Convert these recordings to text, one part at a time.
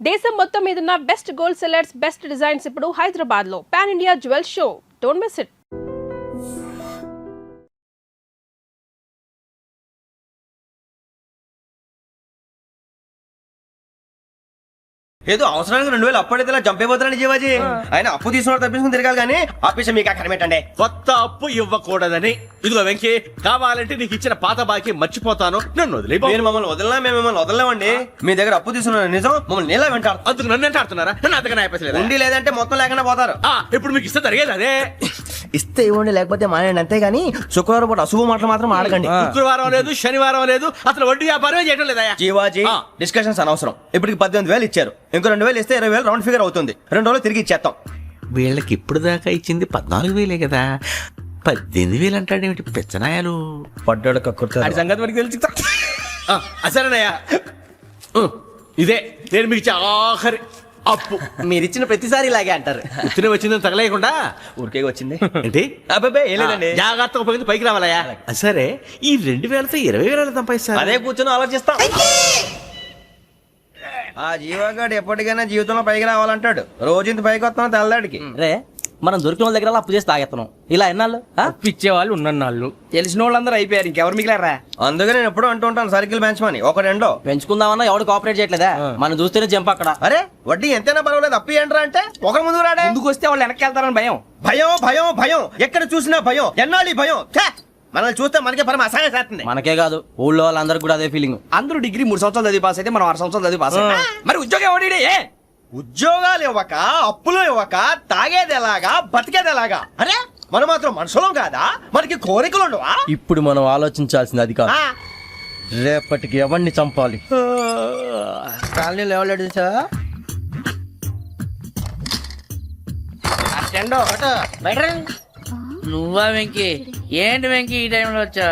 దేశం మొత్తం మీదున్న best gold sellers, best designs ఇప్పుడు హైదరాబాద్ లో pan India jewel show. Don't miss it. ఏదో అవసరానికి 2000 అప్పుడైతే ఇలా చంపేపోతారని జీవాజీ. ఆయన అప్పు తీసుకున్న తప్పించుకుని తిరగాలి కానీ ఆపేసి మీకు అక్కడ పెట్టండి. కొత్త అప్పు ఇవ్వకూడదని. ఇదిగో వెంకీ, కావాలంటే నీకు ఇచ్చిన పాత బాకీ మర్చిపోతాను, నన్ను వదిలే. మీరు మమ్మల్ని వదలనా? మేము మిమ్మల్ని వదలలేమండి. మీ దగ్గర అప్పు తీసుకున్న నిజం మమ్మల్ని నీలా వెంటాడు. అందుకు నన్ను ఎంత ఆడుతున్నారా? నన్ను అంతగా నాయపసలేదు. ఉండి లేదంటే మొత్తం లేకుండా పోతారు. ఇప్పుడు మీకు ఇస్తే జరిగేది అదే. ఇస్తే ఇవ్వండి, లేకపోతే మానేయండి, అంతేగాని శుక్రవారం పూట అశుభ మాటలు మాత్రం ఆడకండి. శుక్రవారం లేదు, శనివారం లేదు, అసలు వడ్డీ వ్యాపారమే చేయడం లేదా? జీవాజీ, డిస్కషన్స్ అనవసరం. ఇప్పటికి 18,000 ఇచ్చారు, ఇంకో 2,000 ఇస్తే 20,000 రౌండ్ ఫిగర్ అవుతుంది. 2 రోజులు తిరిగి ఇచ్చేస్తాం. వీళ్ళకి ఇప్పుడు దాకా ఇచ్చింది 14,000 కదా, 18,000 అంటాడేమిటి పెచ్చనాయాలు? పడ్డాడు కక్కుర్తాడు. సంగతి మనకి తెలుసు. సరేనయ్యా, ఇదే నేను మీకు ఇచ్చే ఆఖరి అప్పు. మీరిచ్చిన ప్రతిసారి ఇలాగే అంటారు. ఉత్తినే వచ్చిందని తగలేయకుండా ఊరికే వచ్చింది ఏంటి? అబ్బాబే ఏం లేదండి. జాగ్రత్తగా ఉపయోగించి పైకి రావాలయ్యా. సరే, ఈ 2,000తో 20,000 సంపాదిస్తారు. అదే కూర్చొని ఆలోచిస్తాం. ఆ జీవగాడు ఎప్పటికైనా జీవితంలో పైకి రావాలంటాడు. రోజు ఇంత పైకి వస్తాం తెల్లడికి. రే, మనం దొరికిన వాళ్ళ దగ్గర అప్పు చేసి తాగెత్తనం. ఇలా ఎన్నాళ్ళు పిచ్చే వాళ్ళు ఉన్నన్నాళ్ళు తెలిసిన వాళ్ళందరూ అయిపోయారు, ఇంకెవరు మిగిలారా? అందుకే నేను ఎప్పుడు అంటూ ఉంటాను సర్కిల్ బెంచ్ మని ఒక రెండో పెంచుకుందామన్నా ఎవడు కోఆపరేట్ చేయట్లేదా? మనం చూస్తేనే జంప్ అక్కడ. అరే వడ్డీ ఎంతైనా పర్వాలేదు, అప్పు ఏంట్రా అంటే ఒక ముందు రాడే. ముందుకు వస్తే వాళ్ళు వెనక్కి వెళ్తారని భయం. భయం భయం భయం, ఎక్కడ చూసినా భయం. ఎన్నాళ్ళు ఈ భయం? మనల్ని చూస్తే మనకే పరమ అసహాయం చేస్తుంది. మనకే కాదు, ఊళ్ళో వాళ్ళందరికీ కూడా అదే ఫీలింగ్. అందరూ డిగ్రీ 3 సంవత్సరాలు చదివి పాస్ అయితే మనం 6 సంవత్సరాలు చదివి పాస్ అయ్యాం. మరి ఉద్యోగం ఎవడి? ఉద్యోగాలు ఇవ్వక, అప్పులు ఇవ్వక, తాగేది ఎలాగా, బతికేది ఎలాగా? అరే మనం మాత్రం మనుషులం కాదా? మనకి కోరికలు ఉండవా? ఇప్పుడు మనం ఆలోచించాల్సింది అది కాదు, రేపటికి ఎవరిని చంపాలి. కాలనీలో ఎవరు సార్? నువ్వా వెంకీ? ఏంటి వెంకీ ఈ టైంలో వచ్చా?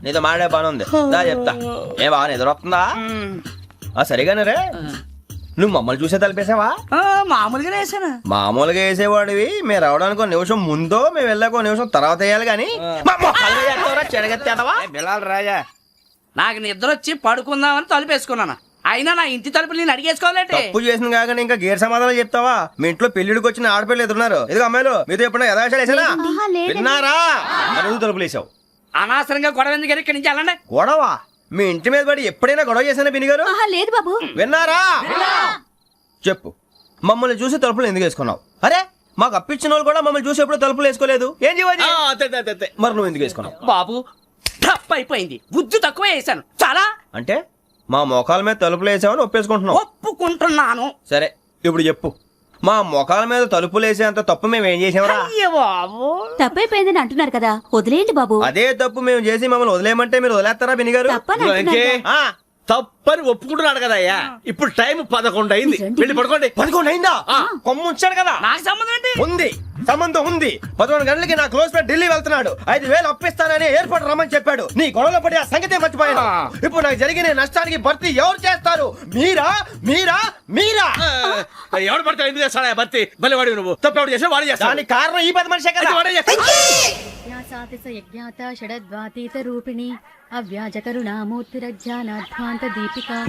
నీతో మాడే పని ఉంది, దా చెప్తా. ఏ బాగా నిద్రొస్తుందా? సరిగానే రే, నువ్వు మమ్మల్ని చూసే తలిపేసావా? మామూలుగానే వేసాను. మామూలుగా వేసేవాడివి. మేము రావడానికి 1 నిమిషం ముందో, మేము వెళ్ళాక 1 నిమిషం తర్వాత వేయాలి కానీ బిలాల్ రాజా, నాకు నిద్ర వచ్చి పడుకుందామని తలుపేసుకున్నాను. అయినా నా ఇంటి తలుపులు నేను అడిగేసుకోవాలంటే తప్పు చేసిన కాక ఇంకా గేర్ సమాధానం చెప్తావా? మీ ఇంట్లో పెళ్లిడికి వచ్చిన ఆడపిల్లలు ఎదురున్నారు. ఇదిగో అమ్మాయిలు, మీతో ఎప్పుడైనా యథాశాలు వేసానా? విన్నారా? అడుగు తలుపులు వేసావు. అనవసరంగా గొడవ ఎందుకు? ఇక్కడి నుంచి వెళ్ళండి. గొడవ? మీ ఇంటి మీద పడి ఎప్పుడైనా గొడవ చేశానా బిని గారు? లేదు బాబు. విన్నారా? చెప్పు, మమ్మల్ని చూసి తలుపులు ఎందుకు వేసుకున్నావు? అరే మాకు అప్పించిన వాళ్ళు కూడా మమ్మల్ని చూసి ఎప్పుడు తలుపులు వేసుకోలేదు. ఏం చేయాలి? మరి నువ్వు ఎందుకు వేసుకున్నావు? బాబు టప్ అయిపోయింది, బుద్ధి తక్కువ వేసాను చాలా. అంటే మా మోకాల మీద తలుపులు వేసామని ఒప్పేసుకుంటున్నావు? ఒప్పుకుంటున్నాను. సరే ఇప్పుడు చెప్పు, మా మొఖాల మీద తలుపులు వేసేంత తప్పు మేము ఏం చేసామరా? బాబు తప్పైపోయిందని అంటున్నారు కదా, వదిలేయండి బాబు. అదే తప్పు మేము చేసి మమ్మల్ని వదిలేయమంటే మీరు వదిలేస్తారా బినిగారు? తప్పని ఒప్పుకుంటున్నాడు కదా అయ్యా. ఇప్పుడు టైం 11 అయింది, వెళ్ళి పడుకోండి. 11 అయిందా? కొమ్ము ఉంచాడు కదా. నాకు సంబంధం ఏంటి? ఉంది, సంబంధం ఉంది. 11 గంటలకి నా క్లోజ్ ఫ్రెండ్ ఢిల్లీ వెళ్తున్నాడు. 5,000 అప్పిస్తానని ఎయిర్పోర్ట్ రమ్మని చెప్పాడు. నీ గొడవలో పడి ఆ సంగతే మర్చిపోయాను. ఇప్పుడు నాకు జరిగిన నష్టానికి భర్తీ ఎవరు చేస్తారు? మీరా మీరా మీరా? ఎవడు పడితే ఎందుకు చేస్తాడా భర్తీ? మళ్ళీ వాడి నువ్వు తప్పు ఎవడు చేసా వాడు చేస్తా. దానికి కారణం ఈ 10 మనిషే కదా.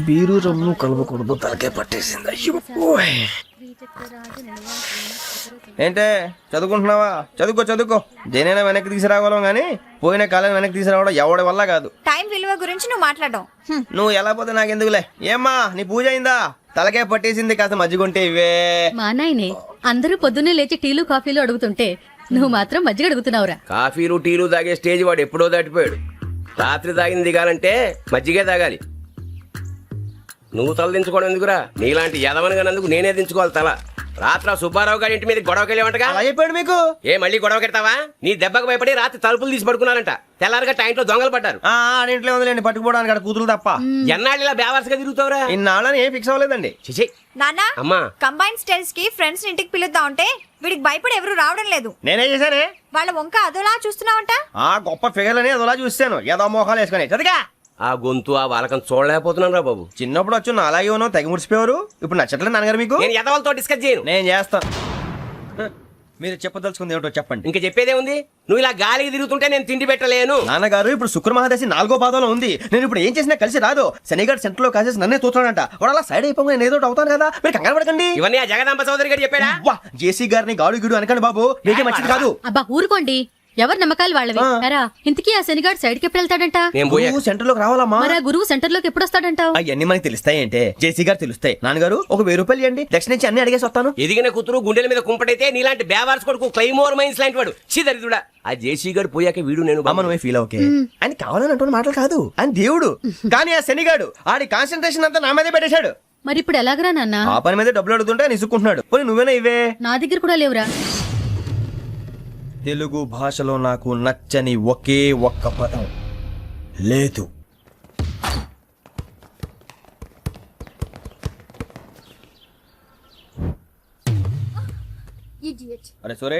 బీరు రమ్ము కలవకూడదు, తలకే పట్టేసింది. ఏంటే చదువుకుంటున్నావా? చదువుకో చదువుకో. దేనైనా వెనక్కి తీసుకురావాలం గానీ పోయిన కాలం వెనక్కి తీసుకురావడం ఎవడి వల్ల కాదు. టైం విలువ గురించి నువ్వు మాట్లాడడం. నువ్వు ఎలా పోతే నాకెందుకులే. ఏమ్మా నీ పూజ అయిందా? తలకే పట్టేసింది, కాస్త మజ్జిగుంటే ఇవే. మా నాయనే అందరూ పొద్దున్నే లేచి టీలు కాఫీలు అడుగుతుంటే నువ్వు మాత్రం మజ్జిగ అడుగుతున్నావురా. కాఫీలు టీలు తాగే స్టేజ్ వాడు ఎప్పుడో దాటిపోయాడు. రాత్రి తాగింది దిగాలంటే మజ్జిగే తాగాలి. నువ్వు తల దించుకోవడం ఎందుకురా? నీలాంటి యదవనగానందుకు నేనే దించుకోవాలి తల. రాత్రి సుబ్బారావు గారి ఇంటి మీద గొడవకెళ్ళేవంటగా. అలా చెప్పాడు మీకు? ఏ మళ్ళీ గొడవ కెడతావా? నీ దెబ్బకు భయపడి రాత్రి తలుపులు తీసి పడుకున్నారంట. తెల్లారగా టైంట్లో దొంగలు పడ్డారు. ఆడింట్లో ఉందిలేండి, పట్టుకుపోవడానికి అక్కడ కూతురు తప్ప. ఎన్నాళ్ళు ఇలా బేవర్స్గా తిరుగుతావురా? ఇన్నాళ్ళని ఏం ఫిక్స్ అవ్వలేదండి. నాన్న, అమ్మా, కంబైన్ స్టైల్స్ కి ఫ్రెండ్స్ ఇంటికి పిలుద్దాం అంటే వీడికి భయపడి ఎవరు రావడం లేదు. నేనే చేశానే. వాళ్ళ వంక అదోలా చూస్తున్నావంట. ఆ గొప్ప ఫిగర్లని అదోలా చూస్తాను, ఏదో మోహాలు వేసుకుని. చదిగా ఆ గొంతు ఆ వాలకం చూడలేకపోతున్నాను రా బాబు. చిన్నప్పుడు వచ్చి నా అలాగే ఉన్నావు, తెగ ముడిచిపోయారు. ఇప్పుడు నచ్చట్లేదు నాన్నగారు మీకు? నేను యదవలతో డిస్కస్ చేయను. నేను చేస్తాను. మీరు చెప్పదలుచుకుంది ఏమిటో చెప్పండి. ఇంకా చెప్పేదే ఉంది. నువ్వు ఇలా గాలికి తిరుగుతుంటే నేను తిండి పెట్టలేను. నాన్నగారు ఇప్పుడు శుక్ర మహాదశి 4వ పాదంలో ఉంది. నేను ఇప్పుడు ఏం చేసినా కలిసి రాదు. శనిగారు సెంటర్ లో కాసేసి నన్నే చూస్తాడంట. వాడు అలా సైడ్ అయిపోయి నేను ఏదో ఒకటి అవుతాను కదా, మీరు కంగారు పడకండి. ఇవన్నీ ఆ జగదాంబ చౌదరి గారు చెప్పాడా? వా జేసీ గారిని గాడు గిడు అనకండి బాబు, మీకే మంచిది కాదు. అబ్బా ఊరుకోండి, ఎవరి నమ్మకాలు వాళ్ళవి. ఎరా ఇంతకీ ఆ శనిగాడు సైడ్కి ఎప్పుడు వెళ్తాడంట? నేను పోయా. నువ్వు సెంటర్ లోకి రావాలమ్మా. మరి ఆ గురువు సెంటర్ లోకి ఎప్పుడు వస్తాడంటావు? అవన్నీ మనకి తెలుస్తాయి అంటే జేసీ గారు తెలుస్తాయి. నాన్నగారు ఒక 1000 రూపాయలు ఇవ్వండి, దక్షిణ నుంచి అన్ని అడిగేసి వస్తాను. ఎదిగిన కూతురు గుండెల మీద కుంపటైతే నీలాంటి బేవార్స్ కొడుకు క్లైమోర్ మైన్స్ లాంటి వాడు చీదరిదుడా. ఆ జేసీ గారు పోయాక వీడు నేను అమ్మ నువ్వే ఫీల్ ఓకే. ఆయన కావాలని అంటున్న మాటలు కాదు, ఆయన దేవుడు. కానీ ఆ శనిగాడు ఆడి కాన్సన్ట్రేషన్ అంతా నా మీదే పెట్టేశాడు. మరి ఇప్పుడు ఎలాగరా నాన్న? ఆ పని మీద డబ్బులు అడుగుతుంటే ఆయన ఇసుక్కుంటున్నాడు. పోనీ నువ్వేనా ఇవే? నా దగ్గర కూడా లేవురా. తెలుగు భాషలో నాకు నచ్చని ఒకే ఒక్క పదం లేదు. అరే సోరే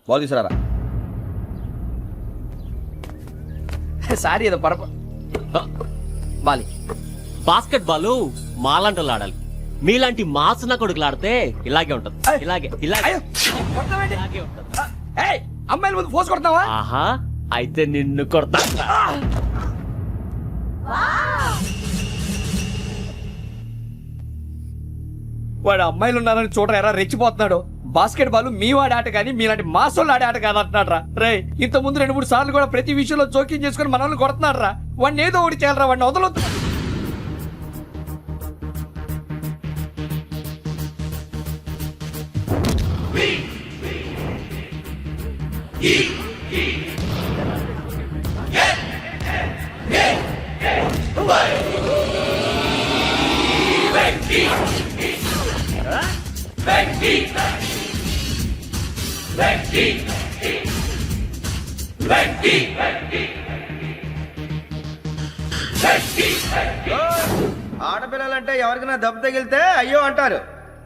బాల్ తీసుకురారా. సారీ ఏదో పరప బాలి. బాస్కెట్ బాల్ మాలాంటి ఆడాలి. మీలాంటి మాసున కొడుకులు ఆడితే ఇలాగే ఉంటది. ఇలాగే ఇలాగే ఇలాగే ఉంటది. అమ్మాయిల ముందు ఫోర్స్ కొడతావా? ఆహా, అయితే నిన్ను కొడతా. వాడు అమ్మాయిలు ఉన్నారని చూడరా ఎరా రెచ్చిపోతున్నాడు. బాస్కెట్ బాల్ మీ వాడి ఆట కానీ మీలాంటి మాసోళ్ళు ఆడే ఆట కాదంటున్నాడు రా. రే ఇంత ముందు 2-3 సార్లు కూడా ప్రతి విషయంలో జోక్యం చేసుకుని మనల్ని కొడుతున్నాడు రా. వాడిని ఏదో ఒకటి చేయాలరా, వాడిని వదలొద్దు. ఆడపిల్లలంటే ఎవరికైనా దెబ్బ తగిలితే అయ్యో అంటారు,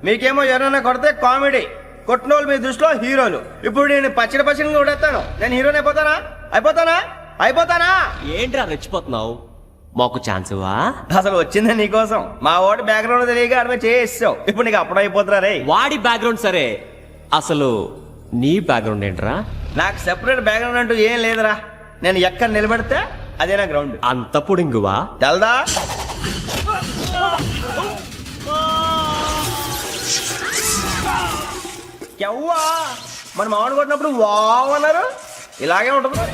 మీకేమో ఎవరైనా కొడితే కామెడీ. కొట్టినోళ్ళు మీ దృష్టిలో హీరోలు. ఇప్పుడు నేను పచ్చడి పచ్చడిగా కొడేస్తాను, నేను హీరోని అయిపోతానా? అయిపోతానా? అయిపోతానా? ఏంట్రా రెచ్చిపోతున్నావు? మాకు ఛాన్స్ ఇవ్వా? అసలు వచ్చిందే నీకోసం. మా ఓటు బ్యాక్గ్రౌండ్ తెలియక అడిగే చేసావు. ఇప్పుడు నీకు అప్పుడు అయిపోతున్నా రే. వాడి బ్యాక్గ్రౌండ్ సరే, అసలు నీ బ్యాక్గ్రౌండ్ ఏంట్రా? నాకు సెపరేట్ బ్యాక్గ్రౌండ్ అంటూ ఏం లేదురా. నేను ఎక్కడ నిలబెడితే అదే నా గ్రౌండ్. అంత పుడింగువా? తెల్దా? ఎవ్వా మన మామిడి కొట్టినప్పుడు వావ్ అన్నారు, ఇలాగే ఉంటుంది.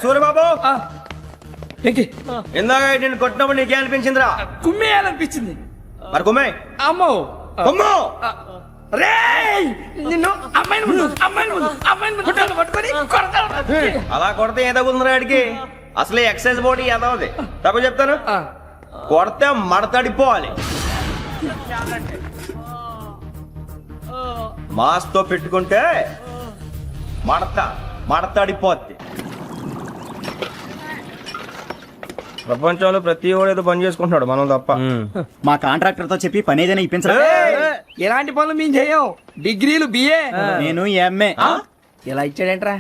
సూర్యబాబు ఇందాక నేను కొట్టినప్పుడు నీకే అనిపించిందిరా? కుమ్మేయాలనిపించింది. మరి కుమ్మే. అమ్మో కుమ్ము. రేయ్ నిన్ను అమ్మాయిని ముందు పట్టుకొని కొడతాను. అలా కొడితే ఏ తగ్గుతుందిరా ఆడికి? అసలే ఎక్సైజ్ బాడీ ఏదవుది. తప్పు చెప్తాను, కొడితే మడతడిపోవాలి. మాస్తో పెట్టుకుంటే మడతడిపోద్ది. ప్రపంచంలో ప్రతి వాడు ఏదో పని చేసుకుంటున్నాడు, మనం తప్ప. మా కాంట్రాక్టర్ తో చెప్పి పని ఏదైనా ఇప్పించరా? ఎలాంటి పనులు మేము చేయం. డిగ్రీలు బిఏ, నేను ఎంఏ. ఇలా ఇచ్చాడేంట్రా?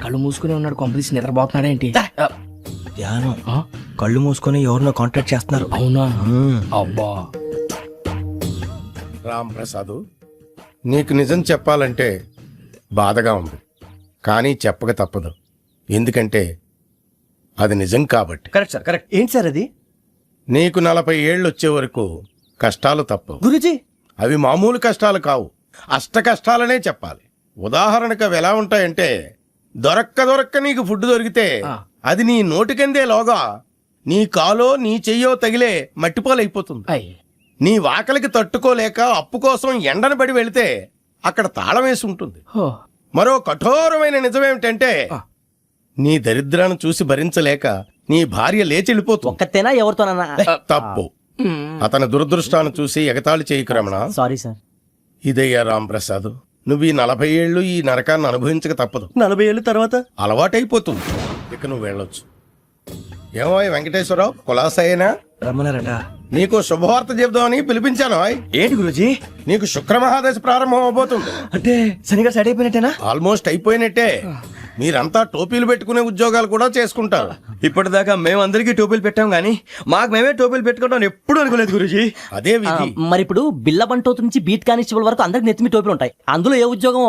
కళ్ళు మూసుకుని ఉన్నాడు, కొంపదీసి నిద్రపోతున్నాడేంటి? ధ్యానం కళ్ళు మూసుకొని ఎవరినో కాంటాక్ట్ చేస్తున్నారు. అవునా అబ్బా రామ్ ప్రసాద్, నీకు నిజం చెప్పాలంటే బాధగా ఉంది, కానీ చెప్పక తప్పదు. ఎందుకంటే అది నిజం కాబట్టి. Correct sir, correct. ఏంటి సార్ అది? నీకు 40 ఏళ్ళు వచ్చే వరకు కష్టాలు తప్పవు. గురుజీ, అవి మామూలు కష్టాలు కావు, అష్ట కష్టాలనే చెప్పాలి. ఉదాహరణకు అవి ఎలా ఉంటాయంటే, దొరక్క నీకు ఫుడ్ దొరికితే అది నీ నోటికందే లోగా నీ కాలో నీ చెయ్యో తగిలే మట్టిపాలైపోతుంది. నీ వాకలికి తట్టుకోలేక అప్పు కోసం ఎండను పడి వెళితే అక్కడ తాళం వేసి ఉంటుంది. మరో కఠోరమైన నిజమేమిటంటే, నీ దరిద్రాన్ని చూసి భరించలేక నీ భార్య లేచి వెళ్ళిపోతుంది. ఒక్కతేనా ఎవరితోనన్నా? తప్పు. అతని దురదృష్టాన్ని చూసి ఎగతాళి చేయకు రమణ. Sorry sir. ఇదయ్యా రాంప్రసాద్, నువ్వు ఈ 40 ఏళ్ళు ఈ నరకాన్ని అనుభవించక తప్పదు. 40 ఏళ్ళ తర్వాత అలవాటైపోతుంది. ఇక నువ్వు వెళ్ళొచ్చు. ఏమో వెంకటేశ్వరరావు, కులాసైనా రమ్మన్నారట. నీకు శుభవార్త చెబుదామని పిలిపించాను. ఏంటి గురుజీ? నీకు శుక్రమహాదశ ప్రారంభం అవబోతుంది. అంటే శనిగా సెట్ అయిపోయినట్టేనా? ఆల్మోస్ట్ అయిపోయినట్టే. మీరంతా టోపీలు పెట్టుకునే ఉద్యోగాలు కూడా చేసుకుంటారు. ఇప్పటిదాకా మేమందరికీ టోపీలు పెట్టాం గానీ మాకు మేమే టోపీలు పెట్టుకుంటాం ఎప్పుడు అనుకోలేదు గురుజీ. అదే విధి. మరి ఇప్పుడు బిల్ల బంటోతు నుంచి బీట్ కానిస్టేబుల్ వరకు అందరికి నెత్తిమి టోపీలు ఉంటాయి. అందులో ఏ ఉద్యోగం?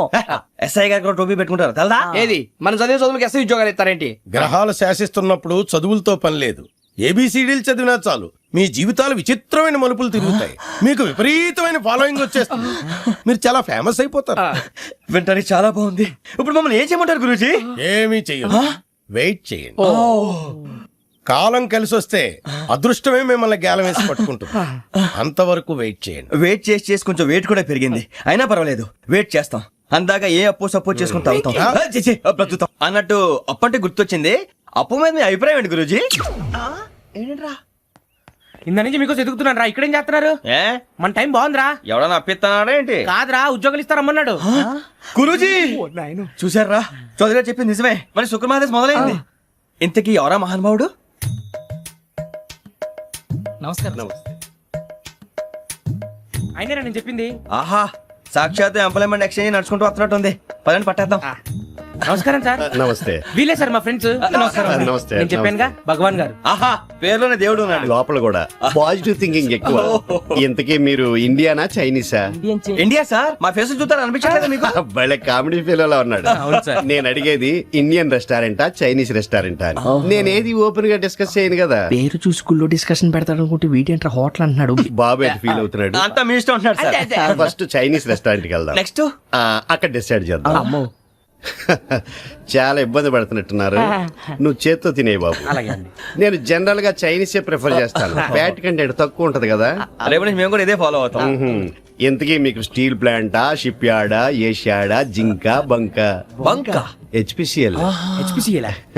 ఎస్ఐ గారు కూడా టోపీ పెట్టుకుంటారు తెలదా? ఏది మన చదివే చదువులకు ఎస్ఐ ఉద్యోగాలు ఇస్తారేంటి? గ్రహాలు శాసిస్తున్నప్పుడు చదువులతో పని లేదు. ఏబిసిడీలు చదివినా చాలు మీ జీవితాలు విచిత్రమైన మలుపులు తిరుగుతాయి. మీకు విపరీతమైన ఫాలోయింగ్ వచ్చేస్తుంది. మీరు చాలా ఫేమస్ అయిపోతారు. వింటానికి చాలా బాగుంది. ఇప్పుడు మమ్మల్ని ఏం చేయమంటారు గురూజీ? ఏమీ చెయ్యదు, వెయిట్ చేయండి. కాలం కలిసి వస్తే అదృష్టమే మిమ్మల్ని గేలం వేసి పట్టుకుంటుంది. అంతవరకు వెయిట్ చేయండి. వెయిట్ చేసి కొంచెం వెయిట్ కూడా పెరిగింది. అయినా పర్వాలేదు, వెయిట్ చేస్తాం. అందాక ఏ అప్పు సపోర్ట్ చేసుకుని తాగుతాం, బ్రతుకుతాం అన్నట్టు. అప్పు అంటే గుర్తొచ్చింది, అప్పు మీద మీ అభిప్రాయం ఏంటి గురూజీ? ఏంటరా ఇంత నుంచి మీకు ఎదుగుతున్నాను రా. ఇక్కడేం చేస్తున్నారు? మన టైం బాగుందిరా. ఎవడన్నా అప్పిస్తున్నాడా ఏంటి? కాదురా, ఉద్యోగాలు ఇస్తారమ్మన్నాడు గురూజీ. చూసారా, చౌదరి గారు చెప్పింది నిజమే. మరి శుక్రమహాదేశ్ మొదలైంది. ఇంతకీ ఎవరా మహానుభావుడు? నమస్కారం. అయినా నేను చెప్పింది. ఆహా, సాక్షాత్ ఎంప్లాయ్మెంట్ ఎక్స్చేంజ్ నడుచుకుంటూ వస్తున్నట్టు ఉంది. పదండి పట్టేద్దాం. నమస్కారం సార్. నమస్తే. వీలే సార్ మా ఫ్రెండ్స్. నమస్తే. నేను చెప్పానుగా భగవాన్ గారు. ఆహా, పేర్లోనే దేవుడు ఉన్నాడు. లోపల కూడా పాజిటివ్ థింకింగ్ ఎక్కువ. ఇంతకీ మీరు ఇండియానా చైనీసా? India sir. మా ఫేస్ చూస్తారు అనిపించలేదు మీకు? భలే కామెడీ ఫీల్ ఉన్నాడు. నేను అడిగేది ఇండియన్ రెస్టారెంటా చైనీస్ రెస్టారెంటా అని. నేనేది ఓపెన్ గా డిస్కస్ చేయను కదా. పేరు చూసుకుల్లో డిస్కషన్ పెడతాడు అనుకుంటే వీటేంట్రా హోటల్ అంటున్నాడు. బాబు ఎట్ ఫీల్ అవుతున్నాడు. అంతా మీ ఇష్టం ఉంటున్నాడు సార్. ఫస్ట్ చైనీస్ రెస్టారెంట్ కి వెళ్దాం. నెక్స్ట్ అక్కడ డిసైడ్ చేద్దాం. చాలా ఇబ్బంది పడుతున్నట్టున్నారు. నువ్వు చేత్తో తినే బాబు. నేను జనరల్ గా చైనీసే ప్రిఫర్ చేస్తాను. ఫ్యాట్ కంటెంట్ తక్కువ ఉంటది కదా. రేపు నుంచి మేము కూడా ఇదే ఫాలో అవుతాం. ఇంతకీ మీకు స్టీల్ ప్లాంటా, షిప్ యార్డా, ఏషియాడా, జింక, బంక, హెచ్పిసిఎల్.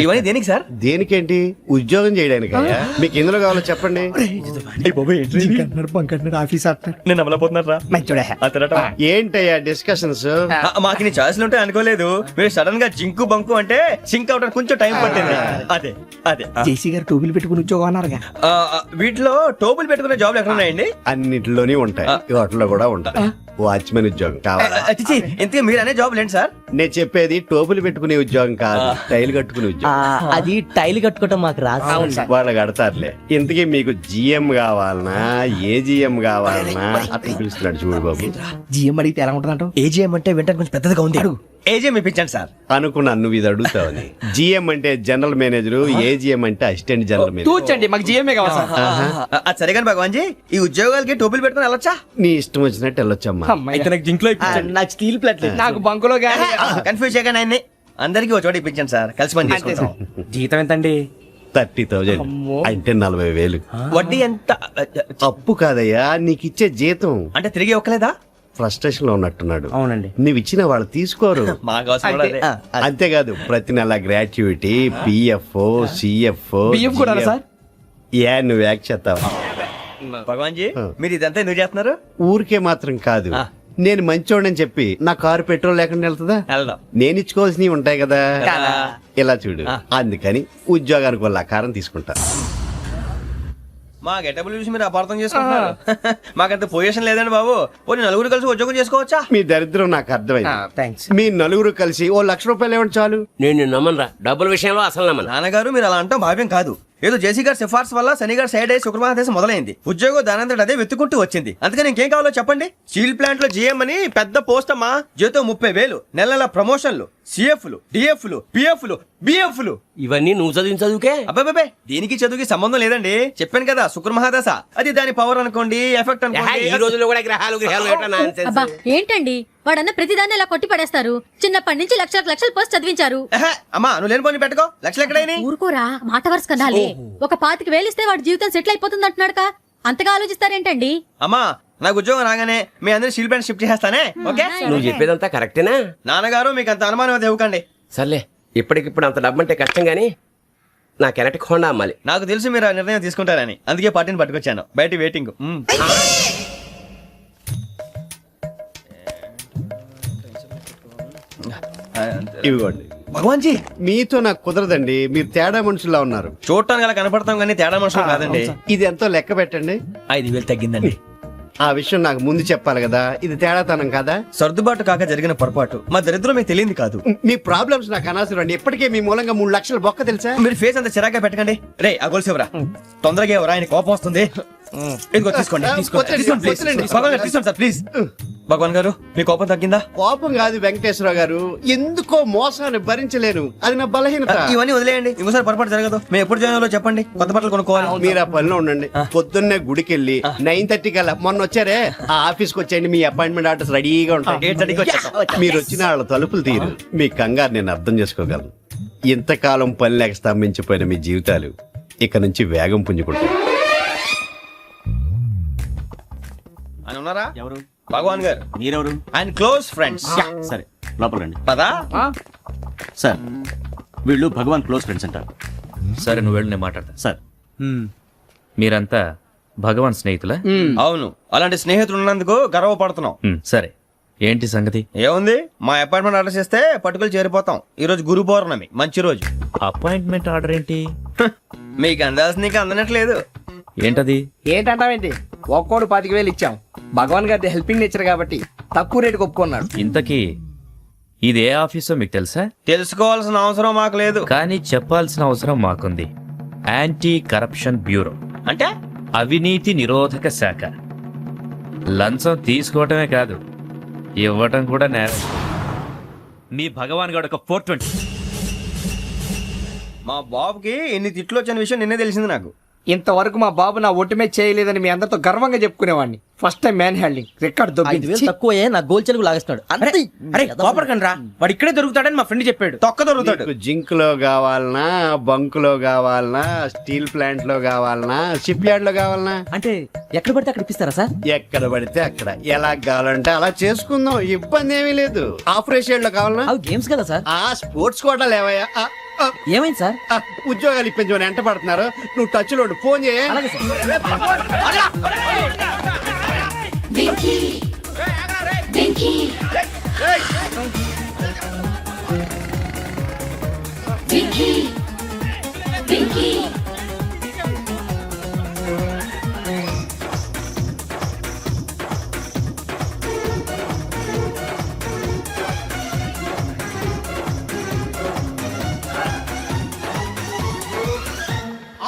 ఇవన్నీ దేనికి సార్? దేనికేంటి? ఉద్యోగం చేయడానికి. మీకు ఎందులో కావాలో చెప్పండి. నేను అమలపోతున్నారా? ఏంటయ్యా డిస్కషన్స్? మాకు నీ ఛాయిస్లు ఉంటాయి అనుకోలేదు. మీరు సడన్ గా జింకు బంకు అంటే సింక్ అవడానికి కొంచెం టైం పట్టింది. అదే అదే జేసీ గారు టోపీలు పెట్టుకుని ఉద్యోగం అన్నారుగా. వీటిలో టోపులు పెట్టుకునే జాబ్లు ఎక్కడ ఉన్నాయండి? అన్నిటిలోనే ఉంటాయి, వాటిలో కూడా ఉంటాయి. వాచ్మెన్ ఉద్యోగం కావాలా? ఇంతకీ మీరు అనే జాబ్ ఏంటి సార్? నేను చెప్పేది టోపులు పెట్టుకునే ఉద్యోగం కాదు, టైల్ కట్టుకునే ఉద్యోగం. అది టైల్ కట్టుకోవటం మాకు రాదు. వాళ్ళు కడతారులే. ఇంతకీ మీకు జిఎం కావాలనా, ఏ జిఎం కావాలనా? అట్లా పిలుస్తున్నాడు చూడు బాబు. జిఎం అడిగితే ఎలా ఉంటుందంట? ఏజీఎం అంటే వింటానికి కొంచెం పెద్దగా ఉంది. ఏజీఎం ఇప్పించండి సార్. అనుకున్నాను నువ్వు ఇది అడుగుతావని. జిఎం అంటే జనరల్ మేనేజర్, ఏజిఎం అంటే అసిస్టెంట్ జనరల్ మేనేజర్. తూచండి, మాకు జిఎంఏ కావాలి సార్. అది సరే కానీ భగవాన్ జీ, ఈ ఉద్యోగాలకి టోపులు పెట్టుకుని వెళ్ళొచ్చా? నీ ఇష్టం వచ్చినట్టు వెళ్ళొచ్చమ్మా. నాకు జింక్ లో నాకు స్టీల్ ప్లేట్, నాకు బంకులో గానీ. కన్ఫ్యూజ్ చేయగానే ఆయన్ని అందరికీ ఒక చోట ఇప్పించండి సార్, కలిసి పని చేసుకుంటాం. జీతం ఎంతండి? 30,000 అంటే 40,000. వడ్డీ ఎంత? అప్పు కాదయ్యా, నీకు ఇచ్చే జీతం. అంటే తిరిగి ఒక్కలేదా? ఫ్రస్ట్రేషన్ లో ఉన్నట్టున్నాడు. అవునండి. నువ్వు ఇచ్చిన వాళ్ళు తీసుకోరు. అంతేకాదు, ప్రతి నెల గ్రాట్యుటీ, పిఎఫ్, సిఎఫ్ కూడా సార్. ఏ నువ్వు యాక్ట్ చేస్తావా? భగవాన్ జీ, మీరు ఇదంతా ఎందుకు చేస్తున్నారు? ఊరికే మాత్రం కాదు, నేను మంచోడని చెప్పి నా కారు పెట్రోల్ లేకుండా వెళ్తుందా? నేను ఇచ్చుకోవాల్సినవి ఉంటాయి కదా. ఇలా చూడు, అందుకని ఉద్యోగానికి వాళ్ళ ఆకారం తీసుకుంటా. మా గెటబుల్ చూసి మీరు అపార్థం చేసుకుంటున్నారు. మాకంత పొజిషన్ లేదండి బాబు. పోనీ నలుగురు కలిసి ఉద్యోగం చేసుకోవచ్చా? మీ దరిద్రం నాకు అర్థమైంది. థ్యాంక్స్. మీ నలుగురు కలిసి ఓ ₹1,00,000 ఇవ్వండి చాలు. నేను నమ్మనరా, డబ్బుల విషయంలో అసలు నమ్మను. నాన్నగారు మీరు అలా అంటాం భావ్యం కాదు. ఏదో జేసీ గారి సిఫార్సు వల్ల శని గారు సైడ్ అయ్యి శుక్రవారం మొదలైంది. ఉద్యోగం దానంతటి అదే వెతుకుంటూ వచ్చింది. అందుకని ఇంకేం కావాలో చెప్పండి. స్టీల్ ప్లాంట్ లో జీఎం అని పెద్ద పోస్ట్ అమ్మా. జీతం 30,000, నెల నెల ప్రమోషన్లు, సిఎఫ్లు, డిఎఫ్లు, పిఎఫ్లు, బిఎఫ్లు. ఇవన్నీ నువ్వు చదివిన చదువుకే? అబ్బాబే దీనికి చదువుకి సంబంధం లేదండి. చెప్పాను కదా శుక్ర మహాదశ. అది దాని పవర్ అనుకోండి, ఎఫెక్ట్ ఈ అనుకోండి. రోజుల్లో కూడా గ్రహాలు ఏటా nonsense? అబ్బా ఏంటండి వాడన్న ప్రతిదాన్ని ఇలా కొట్టి పడేస్తారు. చిన్నప్పటి నుంచి లక్షలు పోస్ట్ చదివించారు. అమ్మా నువ్వు లేని పోనీ పెట్టుకో. లక్షలు ఎక్కడైనా ఊరుకోరా, మాట వరుస కనాలి. ఒక 25,000 ఇస్తే వాడి జీవితం సెటిల్ అయిపోతుంది అంటున్నాడుగా. అంతగా ఆలోచిస్తారేంటండి? అమ్మా నాకు ఉద్యోగం రాగానే మీ అందరి స్టీల్ ప్లాంట్ షిఫ్ట్ చేస్తానే. ఓకే నువ్వు చెప్పేదంతా కరెక్టేనా? నాన్నగారు మీకు అంత అనుమానం అయితే ఇవ్వకండి. సర్లే, ఇప్పటికిప్పుడు అంత డబ్బు అంటే కష్టం గానీ నాకు ఎలక్ట్రిక్ హోండా అమ్మాలి. నాకు తెలుసు మీరు ఆ నిర్ణయం తీసుకుంటారని, అందుకే పార్టీని పట్టుకొచ్చాను. బయట వెయిటింగ్. ఇవ్వండి. భగవాన్ జీ మీతో నాకు కుదరదండి. మీరు తేడా మనుషుల్లా ఉన్నారు. చూడటానికి అలా కనపడతాం కానీ తేడా మనుషులు కాదండి. ఇది ఎంతో లెక్క పెట్టండి. 5,000 తగ్గిందండి. ఆ విషయం నాకు ముందు చెప్పాలి కదా. ఇది తేడాతనం కదా. సర్దుబాటు కాక జరిగిన పొరపాటు. మా దరిద్రం మీకు తెలియదు కాదు. మీ ప్రాబ్లమ్స్ నాకు అనవసరం అండి. ఇప్పటికే మీ మూలంగా 3 లక్షలు బొక్క తెలుసా? మీరు ఫేస్ అంత చిరాగ్గా పెట్టకండి. రే ఆ గొలుసేవరా, తొందరగా ఎవరా, ఆయన కోపం వస్తుంది. ఇదిగో తీసుకోండి. వద్దండి, వద్దండి. భగవాన్ గారు తీసుకోండి సార్ ప్లీజ్. భగవాన్ గారు మీ కోపం తగ్గిందా? కోపం కాదు వెంకటేశ్వర గారు, ఎందుకో మోసాన్ని భరించలేను. అది నా బలహీనత. ఇవన్నీ వదిలేయండి, ఇంకోసారి పొరపాటు జరగదు. మేము ఎప్పుడు జాయిన్ అవ్వాలో చెప్పండి, కొత్త బట్టలు కొనుక్కోవాలి. మీరు ఆ పనిలో ఉండండి. పొద్దున్నే గుడికి వెళ్ళి 9:30 కల్లా, మొన్న వచ్చారే ఆ ఆఫీస్కి వచ్చేయండి. మీ అపాయింట్మెంట్ ఆర్డర్స్ రెడీగా ఉంటాయి. 8:30కి వచ్చేస్తాం. మీరు వచ్చిన వాళ్ళ తలుపులు తీరు. మీ కంగారు నేను అర్థం చేసుకోగలను. ఇంతకాలం పని లేక స్తంభించిపోయిన మీ జీవితాలు ఇక నుంచి వేగం పుంజుకుంటాయి. ఆయన ఉన్నారా? ఎవరు? భగవాన్ గారు. మీరెవరు? ఆయన క్లోజ్ ఫ్రెండ్స్. సరే లోపల రండి. పదా సార్ వీళ్ళు భగవాన్ క్లోజ్ ఫ్రెండ్స్ అంటారు. సరే నువ్వు వెళ్ళు, నేను మాట్లాడతా. సార్ మీరంతా భగవాన్ స్నేహితులా? అవును, అలాంటి స్నేహితులు ఉన్నందుకు గర్వపడుతున్నాం. సరే ఏంటి సంగతి? ఏముంది, మా అపాయింట్మెంట్ ఆర్డర్ చేస్తే పట్టుకులు చేరిపోతాం. ఈ రోజు గురు పౌర్ణమి, మంచి రోజు. అపాయింట్మెంట్ ఆర్డర్ ఏంటి? మీకు అందాల్సిన నీకు అందనట్లేదు. ఏంటది? ఏంటంటావేంటి? ఒక్కోడు 25,000 ఇచ్చాం. భగవాన్ గారి హెల్పింగ్ నేచర్ కాబట్టి తక్కువ రేటుకి ఒప్పుకున్నాడు. ఇంతకీ ఇది ఏ ఆఫీసో మీకు తెలుసా? తెలుసుకోవాల్సిన అవసరం మాకు లేదు, కానీ చెప్పాల్సిన అవసరం మాకుంది. యాంటీ కరప్షన్ బ్యూరో అంటే అవినీతి నిరోధక శాఖ. లంచం తీసుకోవటమే కాదు, ఇవ్వటం కూడా నేరం. మీ భగవాన్ గారు ఒక 420. మా బాబుకి ఎన్ని తిట్లు వచ్చిన విషయం నిన్నే తెలిసింది నాకు. ఇంతవరకు మా బాబు నా ఒట్టుమే చేయలేదని మీ అందరితో గర్వంగా చెప్పుకునేవాడిని. First time man handing record తక్కువ నా గోల్ చెలుగు లాగేస్తున్నాడు. అరే కోపడకండి రా, వాడు ఇక్కడే దొరుకుతాడని మా ఫ్రెండ్ చెప్పాడు. తొక్క దొరుకుతాడు. మీకు జింక్ లో కావాలనా, బంక్ లో కావాలనా, స్టీల్ ప్లాంట్ లో కావాలనా, షిప్ యార్డ్ లో కావాలనా? అంటే ఎక్కడ పడితే అక్కడ ఇప్పిస్తారా సార్? ఎక్కడ పడితే అక్కడ, ఎలా కావాలంటే అలా చేసుకుందాం. ఇబ్బంది ఏమీ లేదు. ఆపరేషన్ లో కావాలనా? అవి గేమ్స్ కదా సార్. ఆ స్పోర్ట్స్ కోటా లేవయ్యా. ఏమైంది సార్? ఉద్యోగాలు ఇప్పించమని ఎంట పడుతున్నారు. నువ్వు టచ్ లో ఫోన్ చేయ.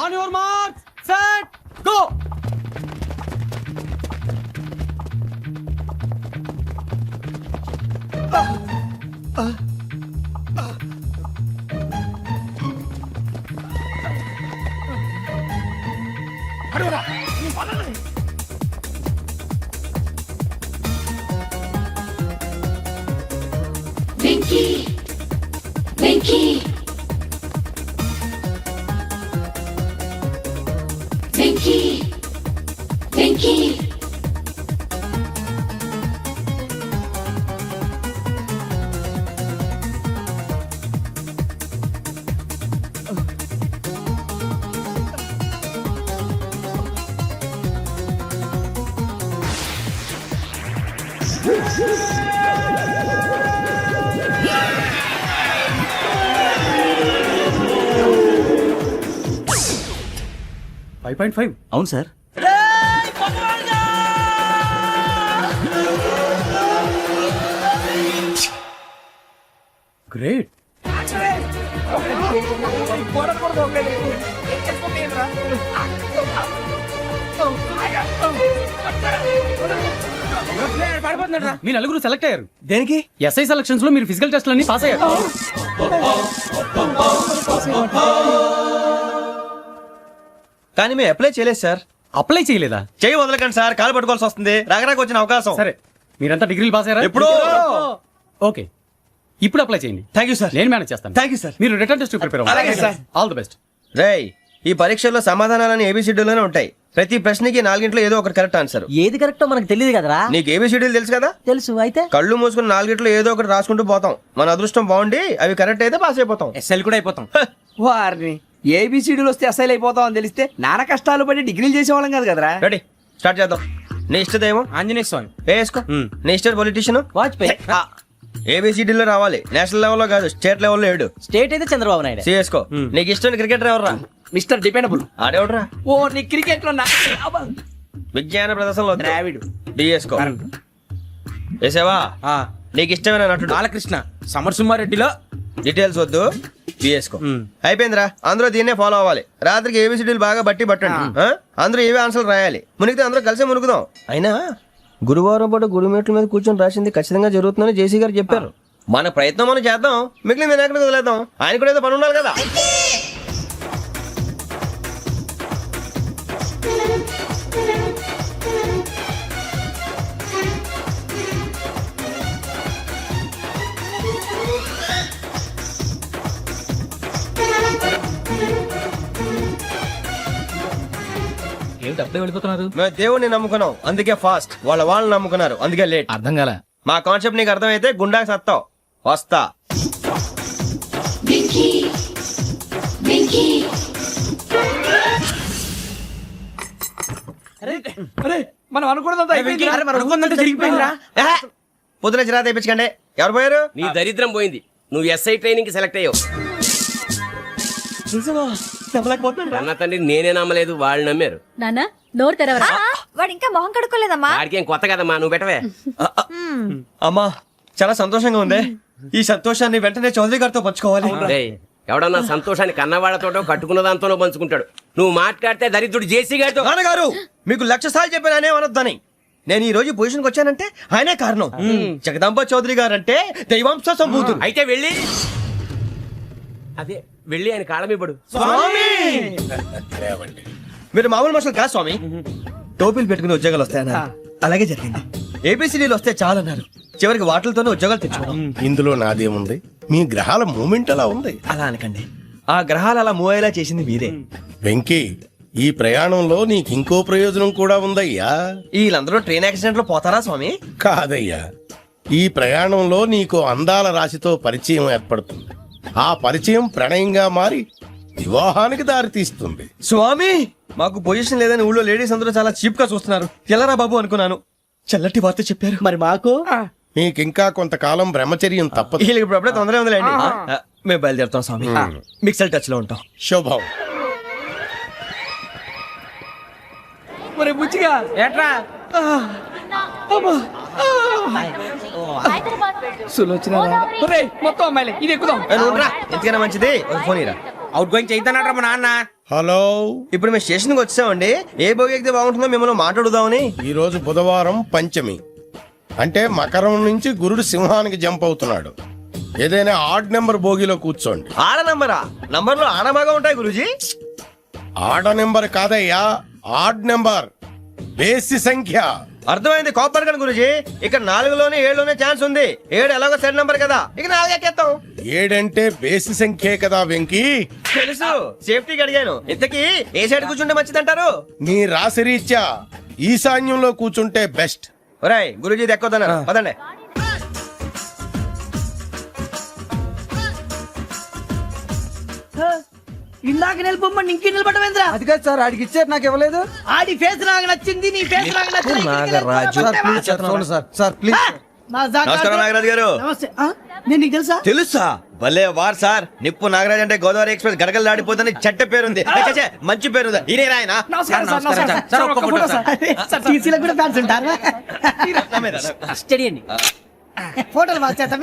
On your mark set go. 5.5. అవును సార్. గ్రేట్. మీ నలుగురు సెలెక్ట్ అయ్యారు దేనికి? ఎస్ఐ సెలక్షన్స్ లో మీరు ఫిజికల్ టెస్ట్ అన్ని పాస్ అయ్యారు. కానీ మేము అప్లై చేయలేదు సార్. అప్లై చేయలేదా? చేయి వదలకండి సార్, కాలు పట్టుకోవాల్సి వస్తుంది. రాగరాకు వచ్చిన అవకాశం. సరే, మీరంతా డిగ్రీలు పాస్ అయ్యారా? ఎప్పుడో. ఓకే, ఇప్పుడు అప్లై చేయండి. Thank you sir. నేను మేనేజ్ చేస్తాను. Thank you sir. మీరు రిటర్న్ టెస్ట్ ప్రిపేర్ అలాగే సార్. All the best. రేయ్, ఈ పరీక్షల్లో సమాధానాలని ఏబిసిడ్యూల్లోనే ఉంటాయి. ప్రతి ప్రశ్నకి 4 ఏదో ఒకటి కరెక్ట్ ఆన్సర్. ఏది కరెక్టో మనకు తెలియదు కదరా. నీకు ఏబిసిడ్యూల్ తెలుసు కదా? తెలుసు. అయితే కళ్ళు మూసుకుని 4 ఏదో ఒకటి రాసుకుంటూ పోతాం. మన అదృష్టం బాగుండి అవి కరెక్ట్ అయితే పాస్ అయిపోతాం. ఎస్ఎల్ కూడా అయిపోతాం. వారిని ఏబిసిడీలు వస్తే ఎస్ఐలు అయిపోతాం అని తెలిస్తే నాన్న కష్టాలు పడి డిగ్రీలు చేసేవాళ్ళం కాదు కదరా. రెడీ, స్టార్ట్ చేద్దాం. నీ ఇష్టదేమో ఆంజనేయ స్వామి. వేసుకో. నీ ఇష్ట పొలిటీషియన్ వాజ్పేయి. ఏబిసిడీలో రావాలి. నేషనల్ లెవెల్లో కాదు, స్టేట్ లెవెల్లో 7. స్టేట్ అయితే చంద్రబాబు నాయుడు. సిఎస్కో. నీకు ఇష్టం క్రికెటర్ ఎవర్రా? Mister dependable. ఆడేవడరా? ఓ, నీ క్రికెట్ లో విజ్ఞాన ప్రదర్శనలో ద్రావిడు. డిఎస్కో. వేసావా? నీకు ఇష్టమైన నటుడు? బాలకృష్ణ. సమర్ సుమారెడ్డిలో డీటెయిల్స్ వద్దు, బిఎస్కో. అయిపోయిందిరా. అందరూ దీన్నే ఫాలో అవ్వాలి. రాత్రికి ఏబిసిడీలు బాగా బట్టి పట్టండి. అందరూ ఏవే ఆన్సర్లు రాయాలి. మునిగితే అందరూ కలిసి మునుగుదాం. అయినా గురువారం పాటు గురుమేట్ల మీద కూర్చొని రాసింది ఖచ్చితంగా జరుగుతుందని జేసీ గారు చెప్పారు. మన ప్రయత్నం మనం చేద్దాం, మిగిలిన ఎక్కడికి వదిలేద్దాం. ఆయన కూడా ఏదో పని ఉండాలి కదా. ఏమిటి అప్పుడే వెళ్ళిపోతున్నారు? మేము దేవుడిని నమ్ముకున్నాం, అందుకే ఫాస్ట్. వాళ్ళని నమ్ముకున్నారు, అందుకే లేట్. అర్థం కాలే. మా కాన్సెప్ట్ నీకు అర్థమైతే గుండాకి సత్తావు. వస్తా. మనం అనుకున్నదంతా జరిగిపోయిందిరా. పొద్దున చిరా తెప్పించకండి. ఎవరు పోయారు? నీ దరిద్రం పోయింది. నువ్వు ఎస్ఐ ట్రైనింగ్ కి సెలెక్ట్ అయ్యావు. అన్న తండ్రి నేనే నమ్మలేదు, వాళ్ళు నమ్మారు. నాన్న నోరు తెరవరా. వాడు ఇంకా మొహం కడుక్కోలేదమ్మా. వాడికి ఏం కొత్త కదమ్మా, నువ్వు పెట్టవే. అమ్మా, చాలా సంతోషంగా ఉంది. ఈ సంతోషాన్ని వెంటనే చౌదరి గారితో పంచుకోవాలి. రేయ్, ఎవడన్నా సంతోషాన్ని కన్నవాళ్లతోటో కట్టుకున్న దాంతోనో పంచుకుంటాడు. నువ్వు మాట్లాడితే దరిద్రుడు జేసీ గారితో. నాన్నగారు, మీకు 1,00,000 సార్లు చెప్పానే అనొద్దని. నేను ఈ రోజు పొజిషన్కి వచ్చానంటే ఆయనే కారణం. జగదాంబ చౌదరి గారు అంటే దైవాంశ సంభూతుడు. అయితే వెళ్ళి అదే వెళ్ళి ఆయన కాళ్ళమివ్వడు. మీరు మామూలు మనుషులు కాదు స్వామి. టోపీలు పెట్టుకుని ఉద్యోగాలు వస్తాయన్నారు, అలాగే జరిగింది. ఏబిసిడీలు వస్తే చాలన్నారు, చివరికి వాటిలతోనే ఉద్యోగాలు తెచ్చుకున్నాం. ఇందులో నాదేముంది? మీ గ్రహాల మూమెంట్ అలా ఉంది. అలా అనకండి, ఆ గ్రహాలు అలా మూవ్ అయ్యేలా చేసింది మీరే. వెంకీ, ఈ ప్రయాణంలో నీకు ఇంకో ప్రయోజనం కూడా ఉందయ్యా. వీళ్ళందరూ ట్రైన్ యాక్సిడెంట్ లో పోతారా స్వామి? కాదయ్యా, ఈ ప్రయాణంలో నీకు అందాల రాశితో పరిచయం ఏర్పడుతుంది. ఆ పరిచయం ప్రణయంగా మారి వివాహానికి దారితీస్తుంది. స్వామి, మాకు పొజిషన్ లేదని ఊళ్ళో లేడీస్ అందరూ చాలా చీప్ గా చూస్తున్నారు. ఎలారా బాబు అనుకున్నాను. చల్లటి వార్త చెప్పారు. మరి మాకు నీకింకా కొంతకాలం బ్రహ్మచర్యం తప్పదు. వీళ్ళకి ఇప్పుడు అప్పుడే తొందరగా ఉందిలేండి. మేము బయలుదేరుతాం స్వామి. మిక్సెల్ టచ్ లో ఉంటాం. శుభం. మరి బుచ్చిగా ఏట్రా సులోచన మొత్తం అమ్మాయిలే, ఇది ఎక్కుదాం. ఎందుకైనా మంచిది ఒక ఫోన్ ఇరా. అవుట్ గోయింగ్ చేద్దానట్రా మా నాన్న. హలో, ఇప్పుడు మేము స్టేషన్కి వచ్చామండి. ఏ బోగి ఎక్కితే బాగుంటుందో మిమ్మల్ని మాట్లాడుదామని. ఈ రోజు బుధవారం పంచమి, అంటే మకరం నుంచి గురుడు సింహానికి జంప్ అవుతున్నాడు. ఏదైనా ఆడ్ నెంబర్ బోగిలో కూర్చోండి. ఆడ నంబరా? నంబర్లో ఆడ బాగా ఉంటాయి గురూజీ. ఆడ నెంబర్ కాదయ్యా, ఆడ్ నెంబర్, బేసి సంఖ్య. అర్థమైంది. కాపర్ కానీ గురూజీ, ఇక్కడ 4లోనే 7లోనే ఛాన్స్ ఉంది. 7 ఎలాగో సెడ్ నంబర్ కదా, ఇక 4 ఎక్కేస్తాం. 7 అంటే బేసి సంఖ్యే కదా వెంకీ. తెలుసు, సేఫ్టీకి అడిగాను. ఇంతకీ ఏ సైడ్ కూర్చుంటే మంచిదంటారు? నీ రాశి రీత్యా ఈశాన్యంలో కూర్చుంటే బెస్ట్. ఒరాయ్, గురూజీ దెక్కొద్దన్నారు, పదండి. ఇందాక నిలబొమ్మని ఇంకే నిలబడమేంద్రా? అది కాదు సార్, ఆడికి ఇచ్చారు, నాకు ఇవ్వలేదు. ఆడి ఫేస్ నాకు నచ్చింది, నీ ఫేస్ నాకు నచ్చింది. Sir please. నమస్కారం నాగరాజు గారు. నమస్తే. నేను నీకు తెలుసా? తెలుసా? భలే వార్ సార్. నిప్పు నాగరాజ్ అంటే గోదావరి ఎక్స్ప్రెస్ గడగలు దాడిపోతుంది చెట్ట పేరుంది. ఛే, మంచి పేరుంది. ఈయన ఆయన నమస్కారం సార్, నమస్కారం సార్. ఒక్క ఫోటో సార్. సార్ టీసీలో కూడా ఫ్యాన్స్ ఉంటారా? స్టడీ అండి. ఫోటోలు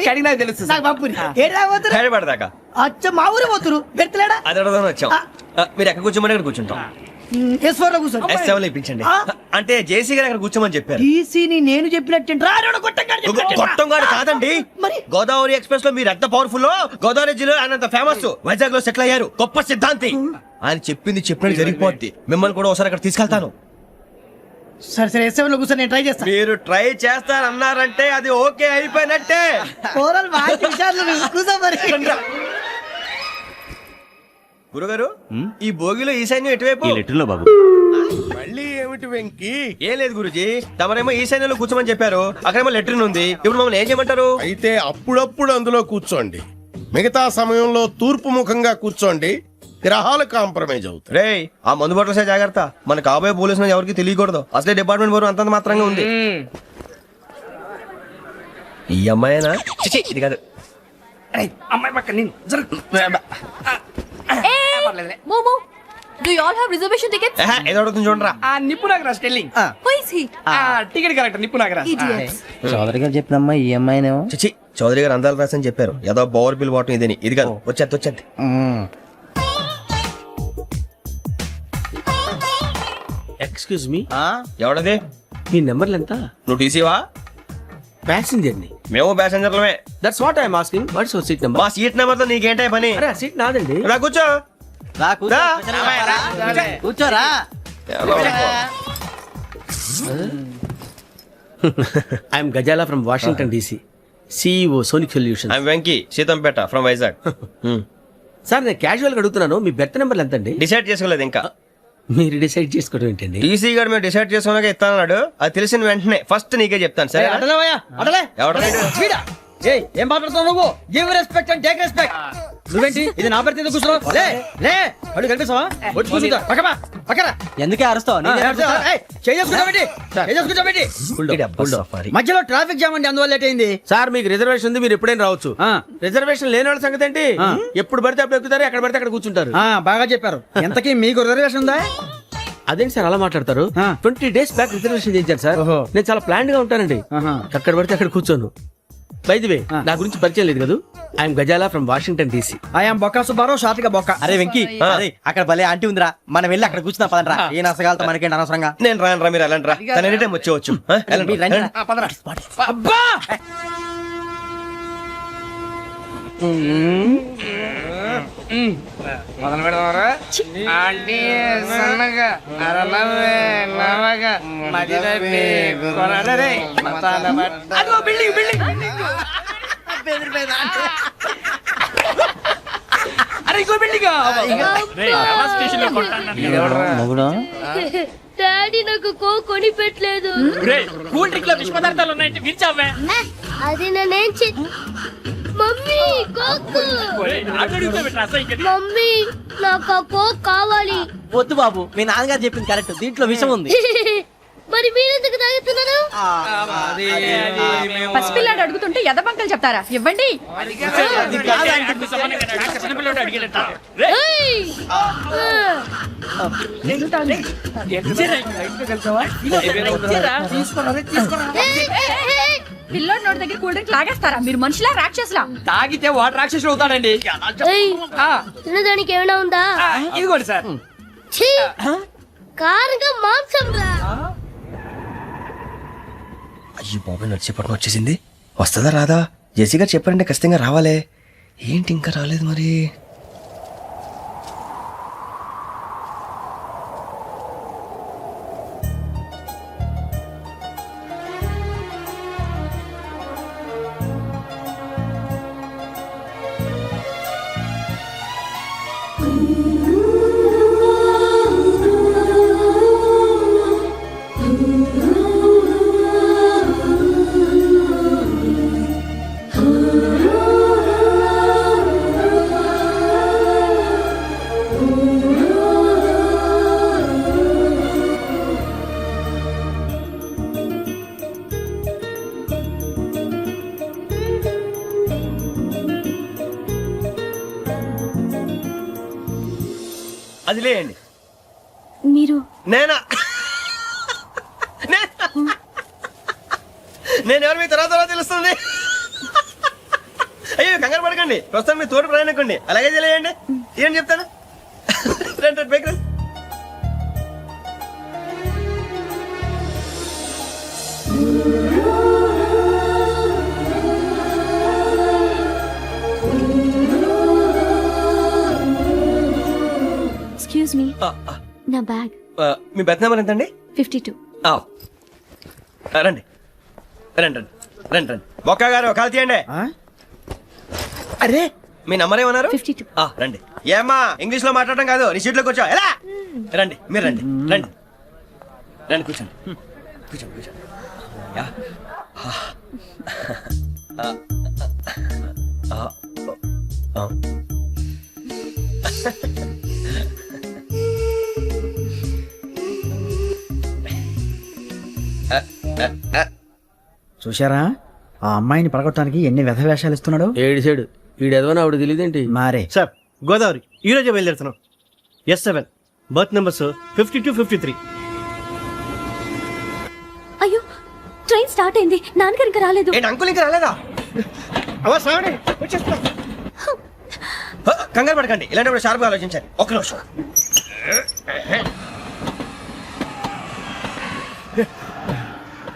కడిగి నాకు తెలుసు నాకు పంపుని ఏడా పోతురు హైదరాబాద్ అచ్చ మా ఊరు పోతురు పెడతలేడా అది అడగదామని వచ్చాం. మీరు ఎక్కడ కూర్చోమని అక్కడ కూర్చుంటాం. S4 లో కూర్చో S7 ఇప్పించండి. అంటే జేసీ గారు అక్కడ కూర్చోమని చెప్పారు. టీసీని నేను చెప్పినట్టు గొట్టంగాడు కాదండి, మరి గోదావరి ఎక్స్ప్రెస్ లో మీరు ఎంత పవర్ఫుల్, గోదావరి జిల్లా ఆయన అంత ఫేమస్, వైజాగ్ లో సెటిల్ అయ్యారు, గొప్ప సిద్ధాంతి. ఆయన చెప్పింది చెప్పినట్టు జరిగిపోద్ది. మిమ్మల్ని కూడా ఒకసారి అక్కడ తీసుకెళ్తాను. సరే సరే S7 లో కూర్చొని నేను ట్రై చేస్తాను. మీరు ట్రై చేస్తారన్నారంటే అది ఓకే అయిపోయినట్టే. గురుగారు, ఈ భోగిలో ఈశాన్యం ఎటువైపు? ఈ లెటర్లో బాబు. మళ్ళీ ఏమిటి వెంకీ? ఏం లేదు గురుజీ, తమరేమో ఈశాన్యంలో కూర్చోమని చెప్పారు, అక్కడేమో లెట్రిన్ ఉంది. ఇప్పుడు మమ్మల్ని ఏం చేయమంటారు? అయితే అప్పుడప్పుడు అందులో కూర్చోండి, మిగతా సమయంలో తూర్పు ముఖంగా కూర్చోండి. గ్రహాలు కాంప్రమైజ్ అవుతాయి. రే, ఆ మందు బట్టలసే జాగ్రత్త. మన కాబోయే పోలీసులు ఎవరికి తెలియకూడదు. అసలే డిపార్ట్మెంట్ బోరు అంతంత మాత్రంగా ఉంది. ఈ అమ్మాయినా? చిచి, ఇది కాదు. అమ్మాయి పక్క నేను Momo, do you all have reservation tickets? ఏదో అడుగుతుంది చూడరా. ఆ నిప్పు Nagaraj telling Who is he? Ticket correct నిప్పు నాగరాజ్. Idiots. చౌదరి గారు చెప్పినమ్మా ఈ అమ్మాయినేమో. చిచి, చౌదరి గారు అందాలు రాసని చెప్పారు. ఏదో బోర్ బిల్ వాటం ఇదని. ఇది కాదు, వచ్చేది. Excuse me, ఎవడది? మీ నెంబర్లు ఎంత? నువ్వు టీసీవా? ప్యాసింజర్ ని. మేము ప్యాసెంజర్లమే. That's what I'm asking. What's your seat number? మా సీట్ నెంబర్ తో నీకేంటే పని? అరే ఆ సీట్ నాదండి. రా కూర్చో. రా. కూర్చోరా. I'm Ghazala from Washington DC, CEO Sonic Solution. I'm Venky, Seethampeta from Vizag. Sir నేను క్యాజువల్ గా అడుగుతున్నాను, మీ బెర్త్ నెంబర్లు ఎంత అండి? డిసైడ్ చేసుకోలేదు ఇంకా. మీరు డిసైడ్ చేసుకోవడం ఏంటండి? టీసీ గారు మేము డిసైడ్ చేసుకున్నాక ఇస్తానన్నాడు. అది తెలిసిన వెంటనే ఫస్ట్ నీకే చెప్తాను. సరే ఏం మాట్లాడుతావు నువ్వు? Give respect and take respect. నువ్వేంటి ఇది నా పరిస్థితి కూర్చున్నావు? లే లే అడుగు కనిపిస్తావా? వచ్చి కూర్చుంటా. పక్కరా ఎందుకే అరుస్తావు? మధ్యలో ట్రాఫిక్ జామ్ అండి, అందువల్ల లేట్ అయింది. సార్ మీకు రిజర్వేషన్ ఉంది, మీరు ఎప్పుడైనా రావచ్చు. రిజర్వేషన్ లేని వాళ్ళ సంగతి ఏంటి? ఎప్పుడు పడితే అప్పుడు ఎక్కుతారు, ఎక్కడ పడితే అక్కడ కూర్చుంటారు. బాగా చెప్పారు. ఎంతకీ మీకు రిజర్వేషన్ ఉందా? అదేంటి సార్ అలా మాట్లాడతారు? 20 days బ్యాక్ రిజర్వేషన్ చేయించారు సార్. నేను చాలా ప్లాన్డ్ గా ఉంటానండి, అక్కడ పడితే అక్కడ కూర్చోను. బై ది వే, నా గురించి పరిచయం లేదు కదా. I'm Ghazala from Washington DC. I'm Bokka Subbarao, షార్ట్గా బొక్క. అరే వెంకీ, అక్కడ భలే ఆంటీ ఉందిరా, మనం వెళ్ళి అక్కడ కూర్చున్నా పదనరా. ఏ నసగాలతో మనకేంటి అనవసరంగా. నేను రాను రా, మీరు వెళ్ళండి రా. తన ఎనీ టైం వచ్చేవచ్చు. అబ్బా మొదలు పెడదామరా? ఆంటీ సన్నగా అరలవే నవగా మదిరపి కొనడరే మతాల అదో బిల్డింగ్ అరే ఇంకో బిల్డింగ్. డాడీ నాకు కోక్ కొని పెట్టలేదు. కూల్ డ్రింక్ లో విష పదార్థాలు ఉన్నాయంటే విరిచావే. అది నేనేం మమ్మీ కోక్. మమ్మీ నాకు ఆ కోక్ కావాలి. వద్దు బాబు, మీ నాన్నగారు చెప్పింది కరెక్ట్, దీంట్లో విషయం ఉంది. మరి మీరెందుకు తాగుతున్నారు? పసిపిల్లాడు అడుగుతుంటే ఎదబంకలు చెప్తారా? ఇవ్వండి. పిల్లోడి నోటి దగ్గర కూల్ డ్రింక్ లాగేస్తారా? మీరు మనుషులా రాక్షసులా? తాగితే వాడు రాక్షసులు అవుతాడండి. తినడానికి ఏమైనా ఉందా? ఇదిగోండి సార్. కారుగా మాంసం రా. అయ్యి బాబాయ్, నడిచేపట్నం వచ్చేసింది. వస్తుందా రాదా? జెసి గారు చెప్పారంటే ఖచ్చితంగా రావాలే. ఏంటి ఇంకా రాలేదు మరి? అది లేయండి. మీరు నేనా? నేను ఎవరు మీ తర్వాత తెలుస్తుంది. అయ్యో కంగారు పడకండి, ప్రస్తుతం మీ తోటి ప్రయాణకండి. అలాగే తెలియండి. ఏం చెప్తాను. రండి బైక్ రండి. ఎక్స్క్యూజ్ మీ, నా బ్యాగ్. మీ బెత్ నెంబర్ ఎంతండి? 52. రండి రండి రండి రండి రండి. బొక్క గారు కాల్ తీయండి. అరే మీ నంబర్ ఏమన్నారు? 52. రండి. ఏమ్మా ఇంగ్లీష్ లో మాట్లాడడం కాదు, నీ సీట్లో కూర్చో. ఎలా రండి, మీరు రండి రండి రండి, కూర్చోండి కూర్చోండి కూర్చోండి. యా. చూశారా ఆ అమ్మాయిని పడగొట్టడానికి ఎన్ని వ్యధ వేషాలు ఇస్తున్నాడు. ఏడు సైడు వీడు ఎదవని ఆవిడ తెలియదేంటి. మారే సార్ గోదావరి ఈ రోజే బయలుదేరుతున్నాం. S7 berth numbers 52, 53. అయ్యో, ట్రైన్ స్టార్ట్ అయింది. నాన్నగారు ఇంకా రాలేదు. ఏంటి అంకుల్ ఇంకా రాలేదా? కంగారు పడకండి, ఇలాంటప్పుడు షార్ప్గా ఆలోచించండి. ఒక్క నిమిషం.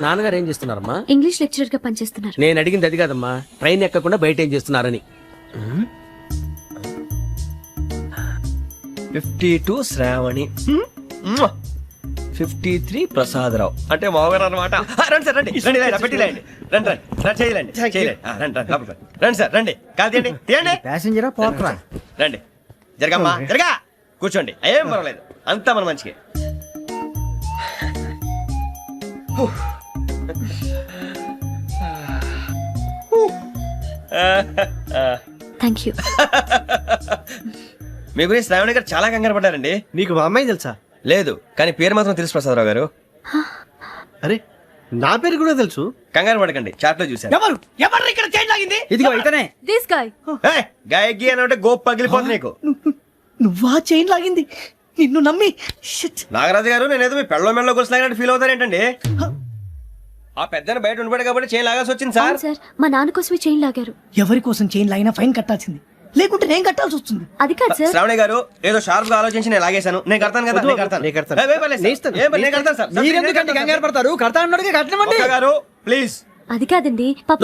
నాన్నగారు ఏం చేస్తున్నారమ్మా? ఇంగ్లీష్ లెక్చరర్ గా పనిచేస్తున్నారు. నేను అడిగింది అది కాదమ్మా, ట్రైన్ ఎక్కకుండా బయట ఏం చేస్తున్నారని. 52 శ్రావణి, 53 ప్రసాదరావు అంటే మామగారు అనమాట. రండి సార్ రండి రండి, పెట్టి రండి రండి రండి రండి, చేయలేండి చేయలేండి. రండి రండి లోపలికి రండి సార్, రండి కాల్ తీయండి తీయండి. ప్యాసింజరా పోట్రా. రండి జరగమ్మా జరగా, కూర్చోండి. ఏం పర్వాలేదు, అంతా మన మంచికి. Thank you. మీ గురించి శ్రావణి గారు చాలా కంగారు పడ్డారండి. నీకు మా అమ్మాయి తెలుసా? లేదు, కానీ పేరు మాత్రం తెలుసు ప్రసాదరావు గారు. అరే నా పేరు కూడా తెలుసు. కంగారు పడకండి, చాట్ లో చూసాను. ఎవరు ఎవరు ఇక్కడ చైన్ లాగింది? ఇదిగో ఇతనే. This guy. గాయకి అని అంటే గోప్ పగిలిపోతుంది నీకు. నువ్వా చైన్ లాగింది? నిన్ను నమ్మి. నాగరాజు గారు, నేనేదో మీ పెళ్ళ మెళ్ళలో గురిసిలాగినట్టు ఫీల్ అవుతారేంటండి? ఆ పెద్దని బయట ఉండిపోయాడు కాబట్టి చైన్ లాగాల్సి వచ్చింది సార్. సార్, మా నాన్న కోసమే చైన్ లాగారు. ఎవరి కోసం చైన్ లాగినా ఫైన్ కట్టాల్సింది, లేకుంటే నేను కట్టాల్సి వస్తుంది. అది కాదు సార్. శ్రావణి గారు ఏదో షార్ప్ గా ఆలోచించి నేను లాగేశాను. నేను కడతాను కదా, నేను కడతాను. నేను కడతాను సార్. మీరెందుకంటే కంగారు పడతారు? కడతా అన్నాడుగా, కట్టమండి గారు ప్లీజ్. అది కాదండి పాప.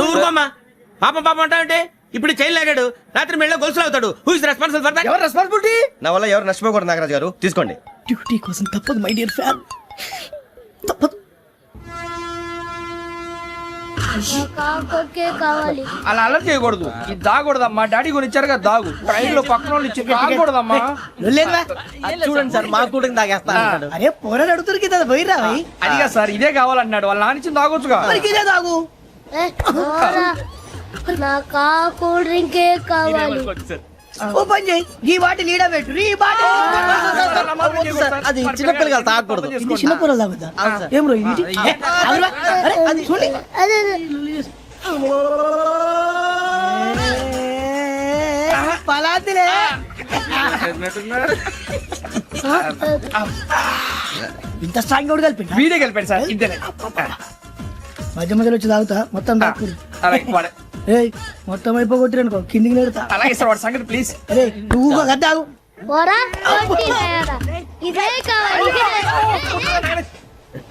పాపం పాపం అంటావంటే ఇప్పుడు చైన్ లాగాడు, రాత్రి మెళ్ళ గొలుసులు అవుతాడు. Who is responsible for that? ఎవరు రెస్పాన్సిబిలిటీ? నా వల్ల ఎవరు నష్టపోకూడదు నాగరాజు గారు, తీసుకోండి. డ్యూటీ కోసం తప్పదు మై డియర్ ఫ్యాన్, తప్పదు. అలా అలర్ట్ చేయకూడదు. ఇది దాగకూడదమ్మా. డాడీ కొని ఇచ్చారు కదా దాగు. ట్రైన్ లో పక్కన వాళ్ళు ఇచ్చి దాగకూడదమ్మా. చూడండి సార్, మా కూడా తాగేస్తా. అరే పోరాడు అడుగుతారు కదా, పోయిరా. అదిగా సార్, ఇదే కావాలన్నాడు. వాళ్ళ నాన్న ఇచ్చింది తాగొచ్చుగా. ఇదే తాగు. నాకు కూల్ డ్రింకే కావాలి. ఓ పని చేయి, ఈ బాటి లీడ పెట్టు. ఈ బాటి అది చిన్నపిల్లలు తాగకూడదు. చిన్నపిల్లలు తాగుతా. ఏం రో ఇది? అది చూడండి. పలాతిలే. ఇంత స్ట్రాంగ్ కూడా కలిపి వీడే కలిపాడు సార్. ఇద్దరే మధ్య మధ్యలో వచ్చి తాగుతా. మొత్తం తాగు. మొత్తం అయిపోగొట్టిరు అనుకో, కిందికి నేడుతా. అలాగే సార్, వాడి సంగతి ప్లీజ్. అరే నువ్వు గద్ద తాగు.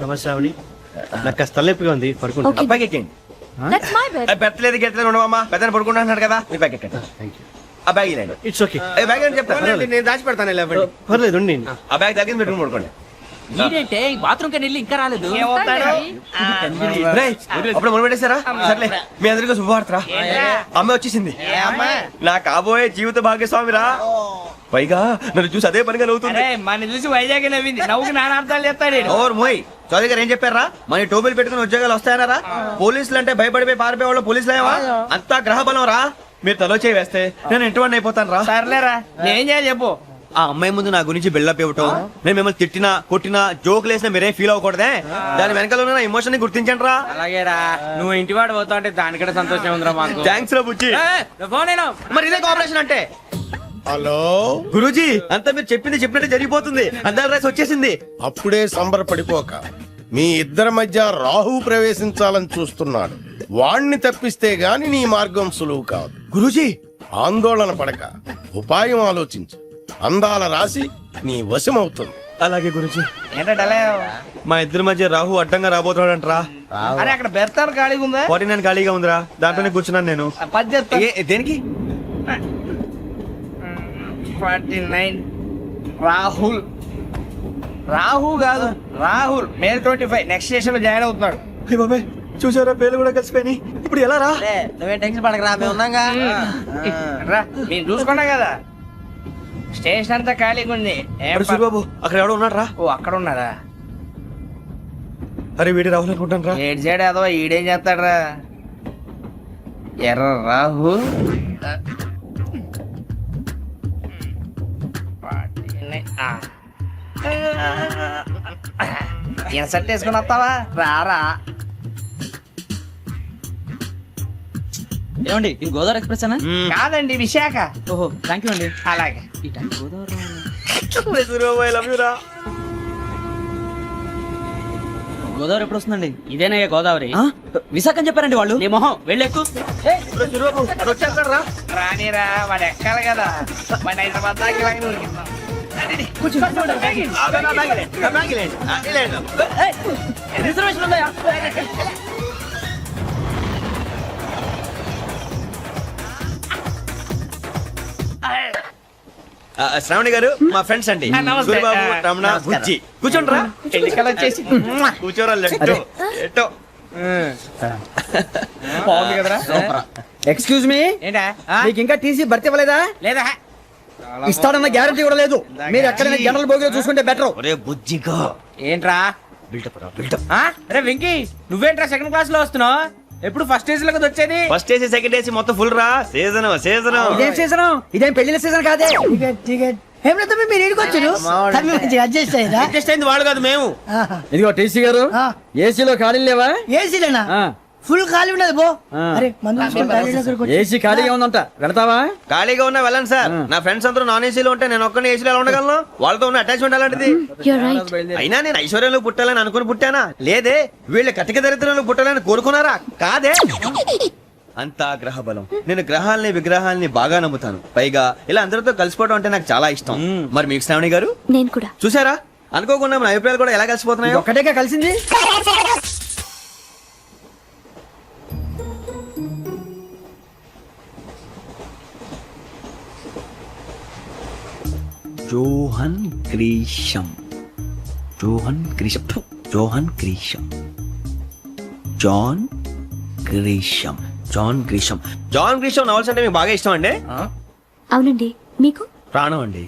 నమస్కారం. నాకు కాస్త తలెప్పిగా ఉంది, పడుకుంటా. అబ్బాయికి ఎక్కండి. That's my bed. పెట్టలేదు గెట్టలేదు ఉండవమ్మా. పెద్దని పడుకుంటున్నాడు కదా, మీ బ్యాగ్ ఎక్కండి. ఆ బ్యాగ్ ఇలాండి. It's okay. బ్యాగ్ అని చెప్తాను, నేను దాచి పెడతాను. పర్లేదు ఉండి. ఆ బ్యాగ్ తగ్గింది పెట్టుకుని పడుకోండి. బాత్రూమ్ కెళ్ళి ఇంకా రాలేదు. అప్పుడు మొదలు పెట్టేశారా? సర్లే, మీ అందరికీ శుభవార్తరా. అమ్మ వచ్చేసింది, నా కాబోయే జీవిత భాగ్యస్వామిరా. పైగా నన్ను చూసి అదే పనిగా నవ్వుతుంది. మన చూసి వైజాగ్ నవ్వింది. నవ్వుకి నాన్న అర్థాలు చెప్తాడు. ఓర్ మోయ్, చౌదరి గారు ఏం చెప్పారా? మన టోబీలు పెట్టుకుని ఉద్యోగాలు వస్తాయనరా? పోలీసులు అంటే భయపడిపోయి పారిపోయే వాళ్ళు పోలీసులేవా? అంతా గ్రహ బలం రా. మీరు తలో చేయి వేస్తే నేను ఇంటివాడిని అయిపోతాను రా. సర్లేరా, నేను చేయాలి చెప్పు. ఆ అమ్మాయి ముందు నా గురించి బిల్డప్ ఇవ్వటం, నేను మిమ్మల్ని తిట్టినా కొట్టినా జోకులు వేసినా మీరేం ఫీల్ అవ్వకూడదే. దాని వెనకాల ఉన్న ఎమోషన్ ని గుర్తించండి రా. అలాగేరా, నువ్వు ఇంటి వాడు పోతా అంటే దానికంటే సంతోషం ఉందిరా మాకు. థ్యాంక్స్ రా బుజ్జి. మరి ఇదే కోఆపరేషన్ అంటే. హలో గురూజీ అంతా మీరు చెప్పింది చెప్పినట్టు జరిగిపోతుంది అందాల రైస్ వచ్చేసింది. అప్పుడే సంబరపడిపోక మీ ఇద్దరి మధ్య రాహు ప్రవేశించాలని చూస్తున్నాడు. వాణ్ణి తప్పిస్తే గాని నీ మార్గం సులువు కాదు. గురూజీ ఆందోళన పడక ఉపాయం ఆలోచించు. అందాల రాశి నీ వశమవుతుంది. అలాగే గురూజీ. ఏంటంటే మా ఇద్దరి మధ్య రాహు అడ్డంగా రాబోతున్నాడంట్రా. అరే అక్కడ బెర్తాను ఖాళీగా ఉందా? 49 ఖాళీగా ఉందిరా, దాంట్లోనే కూర్చున్నాను నేను. పది చెప్తా. దేనికి? 49 రాహుల్. రాహు కాదు రాహుల్. మే 25 నెక్స్ట్ స్టేషన్ లో జాయిన్ అవుతున్నాడు. బాబాయ్ చూసారా, పేర్లు కూడా కలిసిపోయినాయి. ఇప్పుడు ఎలా రా? నువ్వే టెన్షన్ పడకరా, మేము ఉన్నాగా. రా మేము చూసుకున్నా కదా. స్టేషన్ అంతా ఖాళీగా ఉంది. సూరిబాబు అక్కడ ఎవడో ఉన్నాడు రా. ఓ అక్కడ ఉన్నారా? అరే వీడి రాహుల్ అనుకుంటాను రా. ఏడు సైడ్ ఏదో ఈడేం చేస్తాడరా? ఎర్ర రాహు. ఇన్సర్ట్ వేసుకుని వస్తావా? రారా. ఏమండి ఇది గోదావరి ఎక్స్ప్రెస్ అనా? కాదండి విశాఖ. ఓహో థ్యాంక్ యూ అండి. అలాగే. సూరిబాబు ఐ లవ్ యు రా. గోదావరి ఎప్పుడు వస్తుందండి? ఇదేనయ్య గోదావరి. విశాఖ అని చెప్పారండి వాళ్ళు. నీ మొహం వెళ్ళెక్కు. సూరిబాబు అక్కడ వచ్చేస్తాడు రా. రానిరా, వాడు ఎక్కాలి కదా. వాడు హైదరాబాద్ దాకా ఇలాగే ఉరికిస్తాం. రిజర్వేషన్ ఉందా? శ్రావణి గారు మా ఫ్రెండ్స్ అండి. నమస్తే. సూరిబాబు, రమణ, నమస్కారం. బుజ్జి. కూర్చోండి రా. ఎన్నికలు వచ్చేసి కూర్చోరా. లెట్టో ఎట్టో. బాగుంది కదరా? ఎక్స్క్యూజ్ మీ, ఏంటా? మీకు ఇంకా టీసీ భర్తీ ఇవ్వలేదా? లేదా ఇస్తాడన్న గ్యారంటీ కూడా లేదు. మీరు ఎక్కడైనా జనరల్ బోగిలో చూసుకుంటే బెటర్. ఒరే బుజ్జిగా ఏంట్రా? బిల్డప్ రా, బిల్డప్. అరే వెంకీ, నువ్వేంట్రా సెకండ్ క్లాస్ లో వస్తున్నావు? ఎప్పుడు ఫస్ట్ ఏజ్ లో కదా వచ్చేది? ఫస్ట్ ఏసీ సెకండ్ ఏసీ మొత్తం ఫుల్ రా. Season season. ఇదేం సీజన్? ఇదేం పెళ్లిన సీజన్ కాదే. మీరు ఇడికొచ్చారు అడ్జస్ట్ అయ్యారా? అడ్జస్ట్ అయింది వాళ్ళు కాదు, మేము. ఇదిగో టీసీ గారు, ఏసీలో ఖాళీ లేవా? ఏసీలేనా? ఫుల్ ఖాళీ ఉన్నది బో. అరే ఏసీ ఖాళీగా ఉందంట, వెళతావా? ఖాళీగా ఉన్నా వెళ్ళండి సార్. నా ఫ్రెండ్స్ అందరూ నాన్ ఏసీలో ఉంటే నేను ఒక్కనే ఏసీలో ఎలా ఉండగలను? వాళ్ళతో ఉన్న అటాచ్మెంట్ అలాంటిది. అయినా నేను ఐశ్వర్యంలో పుట్టాలని అనుకుని పుట్టానా? లేదే. వీళ్ళ కటిక దరిద్రంలో పుట్టాలని కోరుకున్నారా? కాదే. అంతా గ్రహ బలం. నేను గ్రహాలని విగ్రహాలని బాగా నమ్ముతాను. పైగా ఇలా అందరితో కలిసిపోవడం అంటే నాకు చాలా ఇష్టం. మరి మీకు శ్రావణి గారు? నేను కూడా. చూసారా, అనుకోకుండా మన అభిప్రాయాలు కూడా ఎలా కలిసిపోతున్నాయి. ఒక్కటేగా కలిసింది. John Grisham. John Grisham. John Grisham. John Grisham. John Grisham. John Grisham novels అంటే మీకు బాగా ఇష్టం అండి? అవునండి. మీకు? ప్రాణం అండి.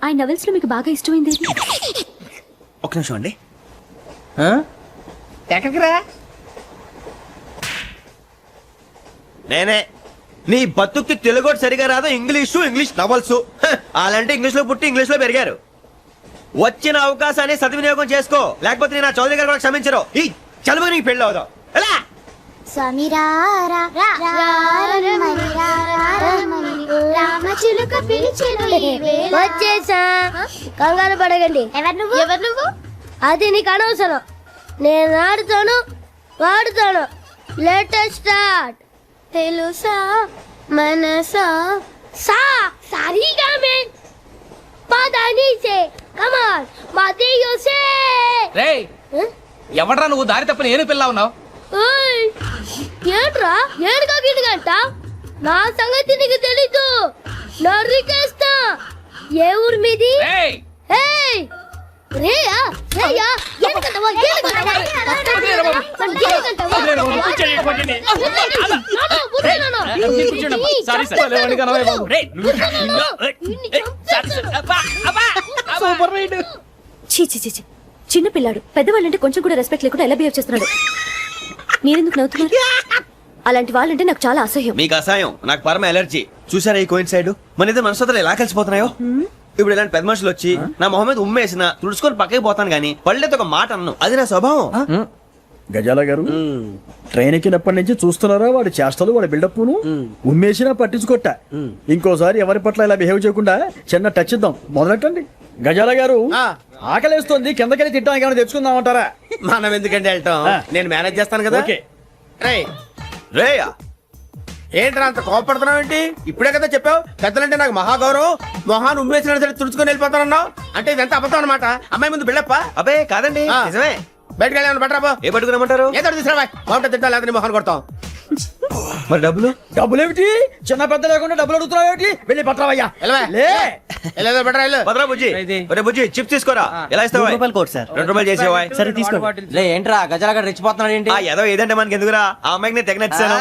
ఆ నవెల్స్ లో మీకు బాగా ఇష్టమైంది? ఒక్క నిమిషం అండి. ఎక్కడికి రా? నేనే. నీ బతుక్కి తెలుగు సరిగా రాదు, ఇంగ్లీష్ నవల్స్. అలాంటి ఇంగ్లీష్ లో పుట్టి ఇంగ్లీష్ లో పెరిగారు. వచ్చిన అవకాశాన్ని సద్వినియోగం చేసుకో, లేకపోతే నేను నా చౌదరి గారు కూడా క్షమించరు. ఈ చదువు నీకు పెళ్ళి అవుదాం. ఎలా? వచ్చేసా, కంగారు పడగండి. ఎవరు నువ్వు? అది నీకు అనవసరం. నేను ఆడుతాను, వాడుతాను. Latest start. తెలుసా మనసా సా సారీగా మే పదని సే కమాన్ మాదేయో సే. రేయ్, ఎవడ్రా నువ్వు? దారి తప్పని ఏను పిల్ల ఉన్నావు? ఓయ్ ఏంట్రా ఏడుగా గిడుగంట? నా సంగతి నీకు తెలీదు. నరికేస్తా. ఏ ఊరు మీది? రేయ్ ఏయ్ రేయా రేయా ఏడుగంటవా ఏడుగంటవా చిన్న పిల్లాడు పెద్దవాళ్ళంటే కొంచెం కూడా రెస్పెక్ట్ లేకుండా ఎలా బిహేవ్ చేస్తున్నాడు. మీరెందుకు నవ్వుతున్నారు? అలాంటి వాళ్ళంటే నాకు చాలా అసహ్యం. మీకు అసహాయం, నాకు పరమ ఎలర్జీ. చూసారా ఈ కోయిన్సైడ్? మన ఇద్దరు మనసులో ఎలా కలిసిపోతున్నాయో. ఇప్పుడు ఇలాంటి పెద్ద మనుషులు వచ్చి నా మొహం మీద ఉమ్మేసిన తుడుచుకొని పక్కకి పోతాను గానీ పళ్ళేతో ఒక మాట అన్ను. అది నా స్వభావం. గజాల గారు ట్రైన్ ఎక్కినప్పటి నుంచి చూస్తున్నారా వాడి చేష్టలు వాడి బిల్డప్ను ఉమ్మేసినా పట్టించుకోట ఇంకోసారి ఎవరి పట్ల ఇలా బిహేవ్ చేయకుండా చిన్న టచ్ ఇద్దాం మొదలెట్టండి గజాల గారు ఆకలేస్తోంది కిందకెళ్ళి తిట్టడానికి ఏమైనా తెచ్చుకుందామంటారా మనం ఎందుకంటే వెళ్తాం నేను మేనేజ్ చేస్తాను కదా. ఓకే. రేయ్ ఏంట్రా అంత కోపడుతున్నావు ఏంటి? ఇప్పుడే కదా చెప్పావు పెద్దలంటే నాకు మహాగౌరవం, మొహాన్ని ఉమ్మేసిన సరే తుడుచుకొని వెళ్ళిపోతానన్నావు. అంటే ఇదంతా అబద్ధం అనమాట. అమ్మాయి ముందు బిళ్ళప్ప. అబ్బే కాదండి, నిజమే. బయటకు వెళ్ళి బట్రాబో. ఏ పట్టుకురమ్మంటారు? ఏదో తీసుకురా బాగుంటుంది తింటా లేదా మొహాన్ని కొడతాం. మరి డబ్బులు? డబ్బులు ఏమిటి? చిన్న పెద్ద లేకుండా డబ్బులు అడుగుతున్నావు ఏమిటి? వెళ్ళి పట్టరావయ్యా. బట్రా భద్రా బుజ్జి, ఒరే బుజ్జి చిప్స్ తీసుకోరా. ఎలా ఇస్తావా? Court sir. 2 రూపాయలు చేసేవా? సరే తీసుకోండి. లే ఏంట్రా గజాల గారు రెచ్చిపోతున్నాడు ఏంటి? ఏదో ఏదంటే మనకి ఎందుకురా, ఆ అమ్మాయికి నేను తెగ నచ్చాను.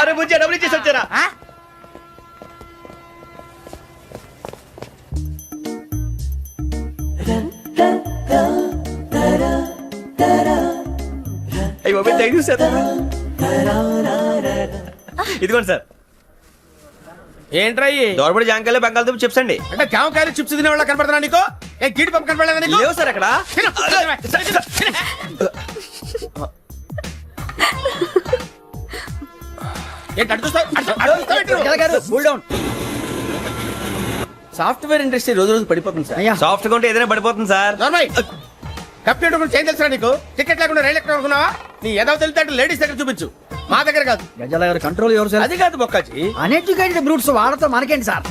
అరే బుజ్జి డబ్బులు ఇచ్చేసి వచ్చారా? అయ్యో థ్యాంక్ యూ సార్. ఇదిగోండి సార్. ఏంట్రా దోరబడి జాంకాయలు బంగాళదుంప చిప్స్ అండి. అంటే జామకాయలు చిప్స్ తినే వాళ్ళ కనపడుతున్నా నీకు? ఏ గీడి పంప కనపడలేదా నీకు? లేవు సార్ అక్కడ. సాఫ్ట్వేర్ ఇండస్ట్రీ రోజు రోజు పడిపోతుంది సార్. సాఫ్ట్ గా ఉంటే ఏదైనా పడిపోతుంది సార్. కంప్యూటర్ గురించి ఏం తెలుసా నీకు? టికెట్ లేకుండా రైలు ఎక్కడ అనుకున్నావా? నీ ఏదో తెలితే అంటే లేడీస్ దగ్గర చూపించు, మా దగ్గర కాదు. గజాల గారు కంట్రోల్ ఎవరు సార్? అది కాదు బొక్కాచి. అన్ఎడ్యుకేటెడ్ బ్రూట్స్ వాడతో మనకేంటి సార్?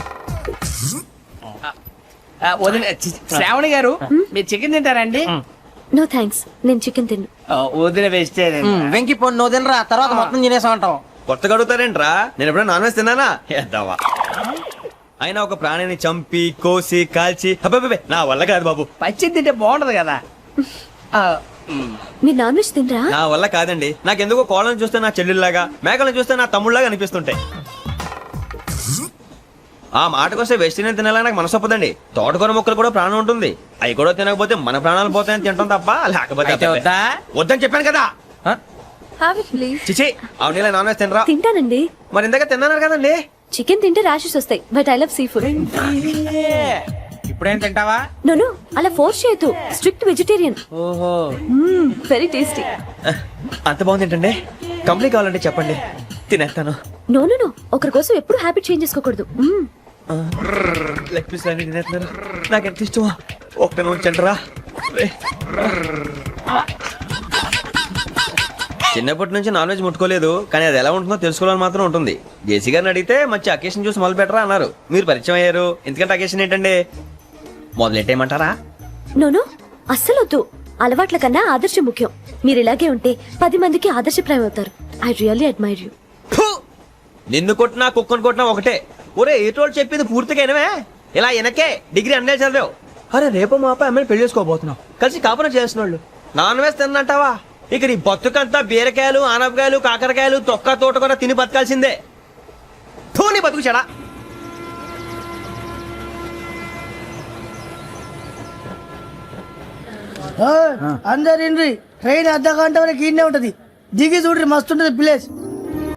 శ్రావణి గారు మీరు చికెన్ తింటారండి? నో థ్యాంక్స్, నేను చికెన్ తిన్ను. వదిన వేస్తే వెంకి పొన్ను నువ్వు తినరా, తర్వాత మొత్తం తినేసా ఉంటాం. కొత్తగా అడుగుతారేంట్రా? నేను ఎప్పుడైనా నాన్ వెజ్ తిన్నానా? ఎద్దావా. అయినా ఒక ప్రాణిని చంపి కోసి కాల్చి అబ్బే నా వల్ల కాదు బాబు. పచ్చి తింటే బాగుంటది కదా. మీరు నాన్ వెజ్ తినరా? నా వల్ల కాదండి. నాకెందుకో కోళ్ళని చూస్తే నా చెల్లెళ్ళలాగా, మేకలను చూస్తే నా తమ్ముళ్ళలాగా అనిపిస్తుంటాయి. ఆ మాటకొస్తే వెస్టిరియన్ తినాలని నాకు మనసు ఒప్పదండి. తోటకూర మొక్కలు కూడా ప్రాణం ఉంటుంది. అవి కూడా తినకపోతే మన ప్రాణాలు పోతాయని తింటాం తప్ప లేకపోతే వద్దని చెప్పాను కదా. Have it please. చిచి అవునీ నాన్ వెజ్ తినరా? తింటానండి. మరి ఇందాక తిన్నాను కదండి. చికెన్ తింటే ర్యాషెస్ వస్తాయి, but I love sea food. ఇప్పుడేం తింటావా? నో అలా ఫోర్స్ చేయొద్దు. Strict vegetarian. ఓహో, వెరీ టేస్టీ. అంత బాగుంది ఏంటండి? కంప్లీట్ కావాలంటే చెప్పండి, తినేస్తాను. నో ఒకరి కోసం ఎప్పుడు హ్యాబిట్ చేంజ్ చేసుకోకూడదు. లెగ్ పీస్ అన్ని తినేస్తున్నారు. నాకు ఎంత ఇష్టమో ఒక్క ఉంచండిరా. చిన్నప్పటి నుంచి నాన్ వెజ్ ముట్టుకోలేదు, కానీ అది ఎలా ఉంటుందో తెలుసుకోవాలని మాత్రం ఉంటుంది. జేసీ గారిని అడిగితే మంచి అకేషన్ చూసి మొదలు పెట్టరా అన్నారు. మీరు పరిచయం అయ్యారు, ఎందుకంటే అకేషన్ ఏంటండి? మొదలెట్టేయమంటారా? నో అస్సలు వద్దు. అలవాట్ల కన్నా ఆదర్శం ముఖ్యం. మీరు ఇలాగే ఉంటే 10 మందికి ఆదర్శప్రాయం అవుతారు. I really admire you. నిన్ను కొట్టినా కుక్కను కొట్టినా ఒకటే. ఒరే ఏటోళ్ళు చెప్పింది పూర్తిగా వినవే. ఇలా వెనకే డిగ్రీ అన్నే చదివావు. అరే రేపు మా అబ్బాయి అమ్మాయిని పెళ్లి చేసుకోబోతున్నావు, కలిసి కాపురం చేసిన వాళ్ళు నాన్ వెజ్ తిన్నంటావా? ఇక నీ బతుకంతా బీరకాయలు, ఆనపకాయలు, కాకరకాయలు, తొక్క తోట కూడా తిని బతకాల్సిందే. నీ బతుకు చెడా. అందరు ట్రైన్ అర్ధ గంట వరకు ఇన్నే ఉంటది. దిగి చూడ్రి, మస్తు ఉంటది ప్లేస్.